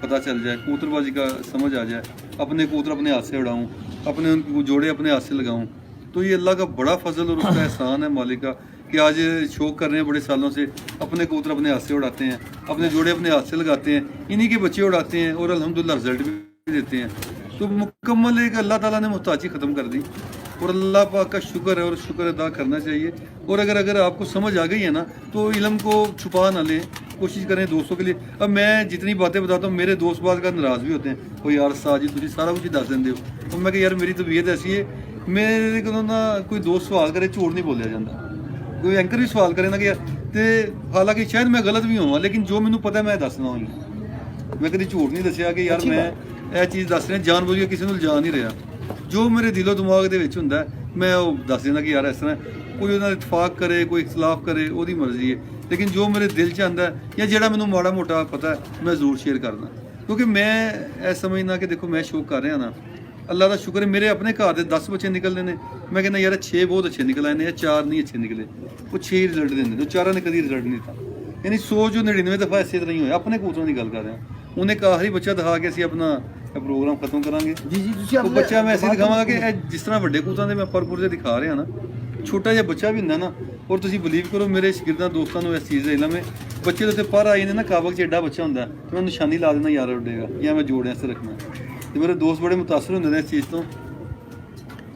Speaker 1: پتہ چل جائے، کبوتر بازی کا سمجھ آ جائے، اپنے کبوتر اپنے ہاتھ سے اڑاؤں، اپنے ان کو جوڑے اپنے ہاتھ سے لگاؤں. تو یہ اللہ کا بڑا فضل اور اس کا احسان ہے مالک کا کہ آج شوق کر رہے ہیں بڑے سالوں سے، اپنے کبوتر اپنے ہاتھ سے اڑاتے ہیں، اپنے جوڑے اپنے ہاتھ سے لگاتے ہیں، انہی کے بچے اڑاتے ہیں اور الحمدللہ رزلٹ بھی دیتے ہیں. تو مکمل ایک اللہ تعالیٰ نے محتاجی ختم کر دی اور اللہ پاک کا شکر ہے اور شکر ادا کرنا چاہیے. اور اگر آپ کو سمجھ آ گئی ہے نا تو علم کو چھپا نہ لیں، کوشش کریں دوستوں کے لیے. اب میں جتنی باتیں بتاتا ہوں میرے دوست بعض کا ناراض بھی ہوتے ہیں، وہ یار ساجد تجھے سارا کچھ دس دیں. اور میں کہ یار میری طبیعت ایسی ہے، میرے کو نا کوئی دوست سوال کرے جھوٹ نہیں بولیا جاتا. کوئی اینکر بھی سوال کرے نا کہ یار تے حالانکہ شاید میں غلط بھی ہوں لیکن جو مینوں پتہ ہے میں دسنا ہوں. میں کبھی جھوٹ نہیں دسیا کہ یار میں یہ چیز دس رہا جان بوجھ کے کسی کو الجا نہیں رہا. جو میرے دل و دماغ دے وچ ہوندا ہے میں وہ دس دینا کہ یار اس طرح. کوئی انہاں اتفاق کرے کوئی اختلاف کرے وہ دی مرضی ہے، لیکن جو میرے دل چ آندا ہے یا جڑا مینوں ماڑا موٹا پتہ ہے میں ضرور شیئر کرنا. کیونکہ میں یہ سمجھنا کہ دیکھو میں شوق کر رہا نا، اللہ کا شکر ہے. میرے اپنے گھر دے 10 بچے نکلنے نے، میں کہنا یار 6 بہت اچھے نکل آئے یا 4 نہیں اچھے نکلے. وہ 6 ہی رزلٹ دیں تو 4 نے کدی رزلٹ نہیں تھا. یعنی 100 جو 99 دفعہ اسی طرح ہی ہوئے. اپنے کبوتروں کی گل کر رہے ہیں. انہیں ایک آخری بچہ دکھا کے اسی اپنا پروگرام ختم کریں گے. وہ بچہ میں ایسے دکھاواں گا کہ جس طرح بڑے کبوتروں کے میں پر سے دکھا رہا نا، چھوٹا جہا بچہ بھی ہوندا نا. اور تسی بلیو کرو میرے شاگرداں دوستاں نوں اس چیز کا علم ہے. بچے تو پر آئی نے نا کابق ایڈا بچہ ہوندا تو میں نشانی لا دینا یار اڈے گا یا میں جوڑ ایسے رکھنا. تو میرے دوست بڑے متاثر ہوندے نے اس چیز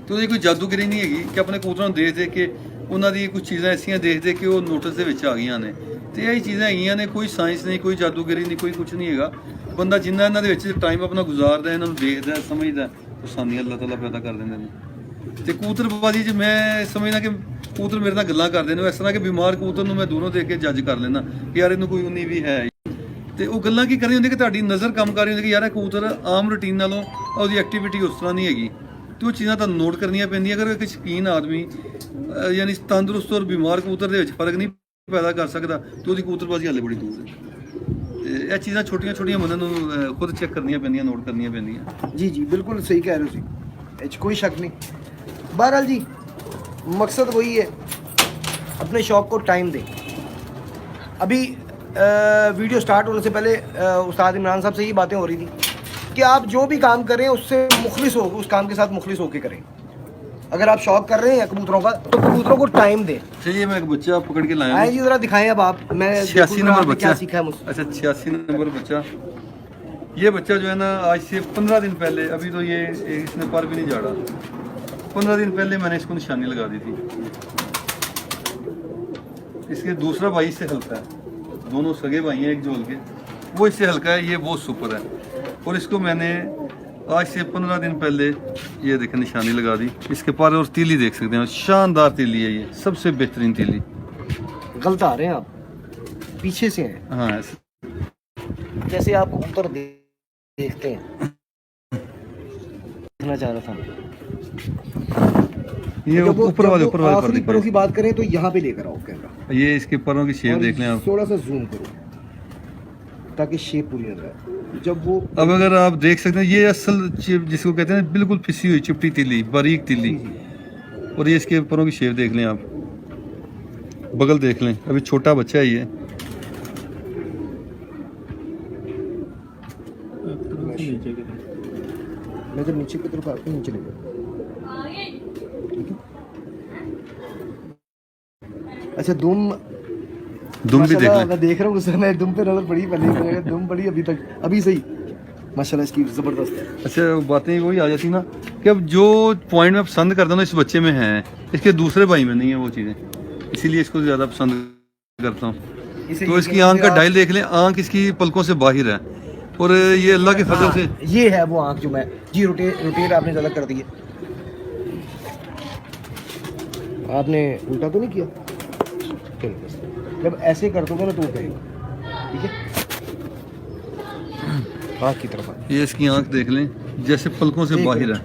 Speaker 1: تو یہ کوئی جادوگری نہیں ہے کہ اپنے کبوتروں دیکھ دے کے انہوں دی کچھ چیزیں ایسا دیکھ دے کہ وہ نوٹس دے وچ آ گئی نے. تو یہی چیزیں آئی نے، کوئی سائنس نہیں، کوئی جادوگری نہیں، کوئی کچھ نہیں ہے. بندہ جنہ یہاں دے ٹائم اپنا گزاردا ہے، انہوں دیکھدا ہے سمجھدا ہے، آسانی اللہ تعالیٰ پیدا کر دیندے نے. تے کبوتر بازی میں سمجھنا کہ کبوتر میرے نال گلاں کردے نے اس طرح کہ بیمار کبوتر نوں میں دوروں دیکھ کے جج کر لینا کہ یار اینوں کوئی انی بھی ہے. تے وہ گلاں کی کرنی ہوندی کہ تہاڈی نظر کم کر رہی ہوندی کہ یار کبوتر عام روٹین نالوں اور دی ایکٹیویٹی اس طرح نہیں ہے. تو وہ چیزاں تانوں نوٹ کرنیاں پیندیاں. اگر ایک شکین آدمی یعنی تندرست اور بیمار کبوتر دے وچ فرق نہیں پیدا کر سکتا تو وہ کبوتر بازی ہلے بڑی دور ہے. یہ چیزاں چھوٹیاں چھوٹیاں بندے نوں خود چیک کرنیاں پیندیاں، نوٹ کرنیاں پیندیاں.
Speaker 2: جی جی بالکل صحیح کہہ رہے ہو جی، کوئی شک نہیں. بہرحال جی مقصد وہی ہے، اپنے شوق کو ٹائم دیں. ابھی ویڈیو سٹارٹ ہونے سے پہلے استاد عمران صاحب سے یہ باتیں ہو رہی تھی کہ آپ جو بھی کام کریں اس سے مخلص ہو، اس کام کے ساتھ مخلص ہو کے کریں. اگر آپ شوق کر رہے ہیں کبوتروں کا تو کبوتروں کو ٹائم دیں.
Speaker 1: چلیے میں ایک بچہ پکڑ کے لایا
Speaker 2: ہوں جی، ذرا دکھائیں اب آپ. میں
Speaker 1: 86 نمبر بچہ
Speaker 2: کیا سیکھا ہے مجھ سے.
Speaker 1: اچھا 86 نمبر بچہ. یہ بچہ جو ہے نا آج سے 15 دن پہلے، ابھی تو یہ اس نے پر بھی نہیں جھاڑا، 15 دن پہلے میں نے اس کو نشانی لگا دی تھی. اس کے دوسرا بھائی اس سے ہلکا ہے، دونوں سگے بھائی ہیں ایک جول کے، وہ اس سے ہلکا ہے، یہ بہت سپر ہے. اور اس کو میں نے آج سے 15 دن پہلے یہ دیکھیں نشانی لگا دی. اس کے پر اور تیلی دیکھ سکتے ہیں، شاندار تیلی ہے، یہ سب سے بہترین تیلی.
Speaker 2: غلط آ رہے ہیں آپ، پیچھے سے ہیں.
Speaker 1: ہاں
Speaker 2: جیسے آپ کبوتر دیکھتے ہیں، دیکھنا چاہ رہا تھا
Speaker 1: یہ اوپر والے
Speaker 2: آخری پروں کی بات کریں تو یہاں پہ لے کر آؤ کیمرہ.
Speaker 1: یہ اس کے پروں کی شیپ دیکھ لیں آپ،
Speaker 2: تھوڑا سا زوم کرو تاکہ شیپ پوری نظر آئے. جب وہ
Speaker 1: اب اگر آپ دیکھ سکتے ہیں یہ اصل جس کو کہتے ہیں بالکل پھسی ہوئی چپٹی تیلی، باریک تیلی. اور یہ اس کے پروں کی شیپ دیکھ لیں آپ، بغل دیکھ لیں. ابھی چھوٹا بچہ ہے یہ.
Speaker 2: میں جب نیچے کی طرف آتا ہوں نیچے لے جاؤ. اچھا دم
Speaker 1: بھی دیکھ لیں.
Speaker 2: میں دیکھ رہا ہوں اس میں دم پہ نظر پڑی پہلے دم پڑی ابھی تک ابھی صحیح ماشاء اللہ اس کی زبردست ہے.
Speaker 1: اچھا باتیں وہی آ جاتی نا کہ اب جو پوائنٹ میں پسند کرتا ہوں اس بچے میں ہے اس کے دوسرے بھائی میں نہیں ہے وہ چیزیں, اسی لیے اس کو زیادہ پسند کرتا ہوں. تو اس کی آنکھ کا ڈائل دیکھ لیں, آنکھ اس کی پلکوں سے باہر ہے اور یہ اللہ کے فضل سے
Speaker 2: یہ ہے وہ آنکھ جو میں جی روٹیٹ آپ نے زیادہ کر دی ہے. آپ نے الٹا تو نہیں کیا, چلو بس جب ایسے کر دو گے نا تو وہ کہے گا. ٹھیک ہے آنکھ کی طرف
Speaker 1: یہ اس کی آنکھ دیکھ لیں جیسے پلکوں سے باہر ہے.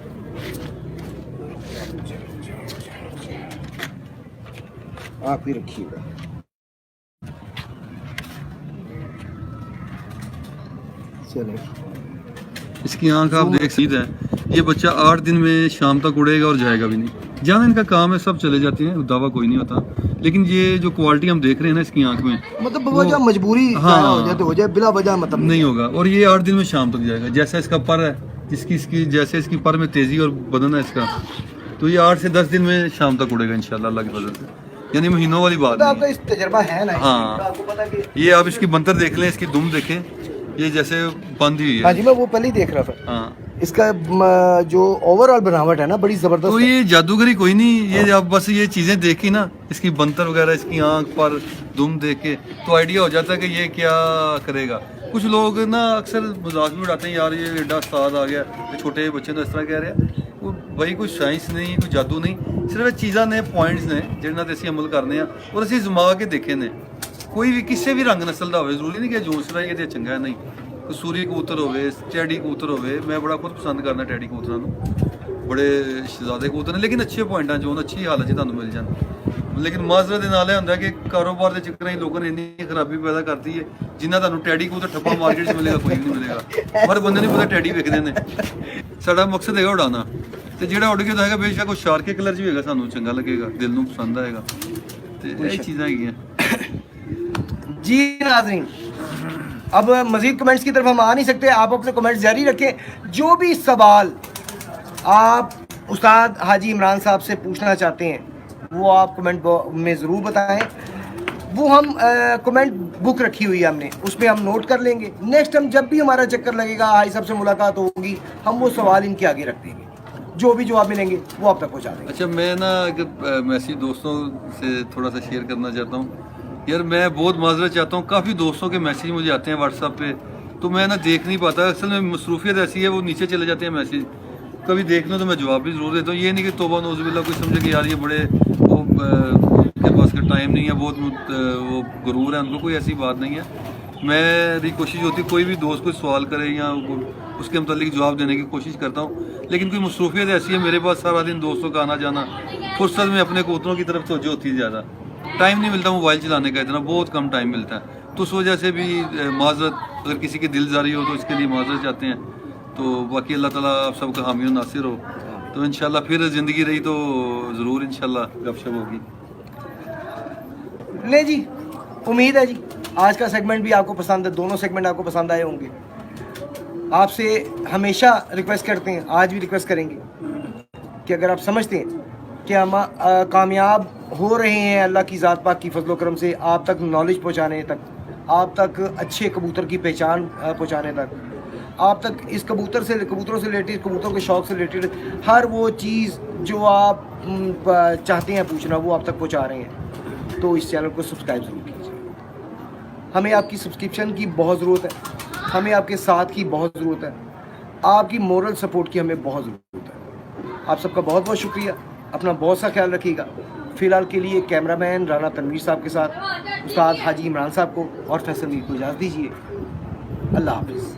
Speaker 2: آنکھ بھی رکھی ہوگا. چلیں
Speaker 1: اس کی آنکھ آپ دیکھ سکتے ہیں. یہ بچہ 8 دن میں شام تک اڑے گا اور جائے گا بھی نہیں. جہاں ان کا کام ہے سب چلے جاتے ہیں, دعویٰ کوئی نہیں ہوتا, لیکن یہ جو کوالٹی ہم دیکھ رہے ہیں نا اس کی آنکھ میں
Speaker 2: مطلب وجہ مجبوری ہو جائے تو ہو جائے, بلا وجہ مطلب
Speaker 1: نہیں ہوگا. اور یہ 8 دن میں شام تک جائے گا. جیسا اس کا پر ہے جیسے اس کی پر میں تیزی اور بدن ہے اس کا, تو یہ 8 سے 10 دن میں شام تک اڑے گا انشاءاللہ اللہ کے فضل سے. یعنی مہینوں والی بات
Speaker 2: آپ کا
Speaker 1: نہیں.
Speaker 2: اس تجربہ ہے نا,
Speaker 1: ہاں
Speaker 2: آپ کو پتا کہ
Speaker 1: یہ آپ اس کی بنتر دیکھ لیں, اس کی دم دیکھیں, یہ جیسے بندھی ہوئی
Speaker 2: ہاں
Speaker 1: ہے.
Speaker 2: جی میں وہ پہلے ہی دیکھ رہا تھا.
Speaker 1: ہاں
Speaker 2: اس کا جو اوور آل بناوٹ ہے نا بڑی زبردست
Speaker 1: تو
Speaker 2: ہے.
Speaker 1: یہ جادوگری کوئی نہیں, یہ آپ بس یہ چیزیں دیکھی نا, اس کی بنتر وغیرہ, اس کی آنکھ پر دم دیکھ کے تو آئیڈیا ہو جاتا ہے کہ یہ کیا کرے گا. کچھ لوگ نا اکثر مذاق میں اڑاتے ہیں یار یہ ایڈا استاد آ گیا, چھوٹے بچے تو اس طرح کہہ رہے ہیں. بھائی کوئی سائنس نہیں, کوئی جادو نہیں, صرف چیزاں نے پوائنٹس نے جنہاں تے اسی عمل کرنے ہیں اور اسی زما کے دیکھے نے. کوئی بھی کسی بھی رنگ نسل دا ہوئے, ضروری نہیں کہ جونس رہا یہ چنگا ہے, نہیں. سوری کبوتر ہوئے, ٹیڈی کبوتر ہوئے, میں بڑا خود پسند کرنا ٹیڈی کبوتراں نوں, بڑے شہزادے کبوتر ہیں, لیکن اچھے پوائنٹ ہیں جو اچھی حالت چ تانوں مل جان. لیکن معذرت نال یہ ہوندا ہے کہ کاروبار دے چکراں لوگوں نے اتنی خرابی پیدا کرتی ہے جنہ تانوں ٹیڈی کبوتر ٹھپا مارکیٹ چ ملے گا, کوئی نہیں ملے گا. ہر بندے نہیں پتا ٹیڈی وکدے نے. ساڈا مقصد ہے اڑانا, تے جہاں اڑ کے دائے گا بے شک وہ شارک کلر چ ہوئے گا, سانوں چنگا لگے گا, دل نوں پسند آئے گا. تے یہ چیزاں ہیں.
Speaker 2: جی ناظرین اب مزید کمنٹس کی طرف ہم آ نہیں سکتے, آپ اپنے کمنٹس جاری رکھیں. جو بھی سوال آپ استاد حاجی عمران صاحب سے پوچھنا چاہتے ہیں وہ آپ کمنٹ میں ضرور بتائیں. وہ ہم کمنٹ بک رکھی ہوئی ہے ہم نے, اس میں ہم نوٹ کر لیں گے. نیکسٹ ہم جب بھی ہمارا چکر لگے گا, حاجی صاحب سے ملاقات ہوگی, ہم وہ سوال ان کے آگے رکھ دیں گے. جو بھی جواب ملیں گے وہ آپ تک پہنچا دیں گے.
Speaker 1: اچھا میں نا میسیج دوستوں سے تھوڑا سا شیئر کرنا چاہتا ہوں. یار میں بہت معذرت چاہتا ہوں, کافی دوستوں کے میسیج مجھے آتے ہیں واٹس ایپ پہ, تو میں نا دیکھ نہیں پاتا. اصل میں مصروفیت ایسی ہے وہ نیچے چلے جاتے ہیں میسیج, کبھی دیکھ لوں تو میں جواب بھی ضرور دیتا ہوں. یہ نہیں کہ توبہ نعوذ باللہ کوئی سمجھے کہ یار یہ بڑے وہ کے پاس کا ٹائم نہیں ہے, بہت وہ غرور ہے ان کو, کوئی ایسی بات نہیں ہے. میری کوشش ہوتی ہے کوئی بھی دوست کوئی سوال کرے یا اس کے متعلق جواب دینے کی کوشش کرتا ہوں, لیکن کوئی مصروفیت ایسی ہے میرے پاس سارا دن دوستوں کا آنا جانا, فرصت میں اپنے کبوتروں کی طرف توجہ ہوتی ہے زیادہ, ٹائم نہیں ملتا موبائل چلانے کا, اتنا بہت کم ٹائم ملتا ہے. تو اس وجہ سے بھی معذرت, اگر کسی کی دل زاری ہو تو اس کے لیے معذرت چاہتے ہیں. تو باقی اللہ تعالیٰ آپ سب کا حامی و ناصر ہو. تو انشاءاللہ پھر زندگی رہی تو ضرور انشاءاللہ گپ شپ ہوگی.
Speaker 2: لے جی, امید ہے جی آج کا سیگمنٹ بھی آپ کو پسند ہے, دونوں سیگمنٹ آپ کو پسند آئے ہوں گے. آپ سے ہمیشہ ریکویسٹ کرتے ہیں, آج بھی ریکویسٹ کریں گے کہ اگر آپ سمجھتے ہیں کہ ہم کامیاب ہو رہے ہیں اللہ کی ذات پاک کی فضل و کرم سے آپ تک نالج پہنچانے تک, آپ تک اچھے کبوتر کی پہچان پہنچانے تک, آپ تک اس کبوتر سے کبوتروں سے ریلیٹڈ, کبوتروں کے شوق سے ریلیٹڈ ہر وہ چیز جو آپ چاہتے ہیں پوچھنا وہ آپ تک پہنچا رہے ہیں, تو اس چینل کو سبسکرائب ضرور کیجیے. ہمیں آپ کی سبسکرپشن کی بہت ضرورت ہے, ہمیں آپ کے ساتھ کی بہت ضرورت ہے, آپ کی مورل سپورٹ کی ہمیں بہت ضرورت ہے. آپ سب کا بہت بہت شکریہ, اپنا بہت سا خیال رکھیے گا. فی الحال کے لیے کیمرہ مین رانا تنویر صاحب کے ساتھ استاد حاجی عمران صاحب کو اور فیصل میر کو اجازت دیجیے. اللہ حافظ.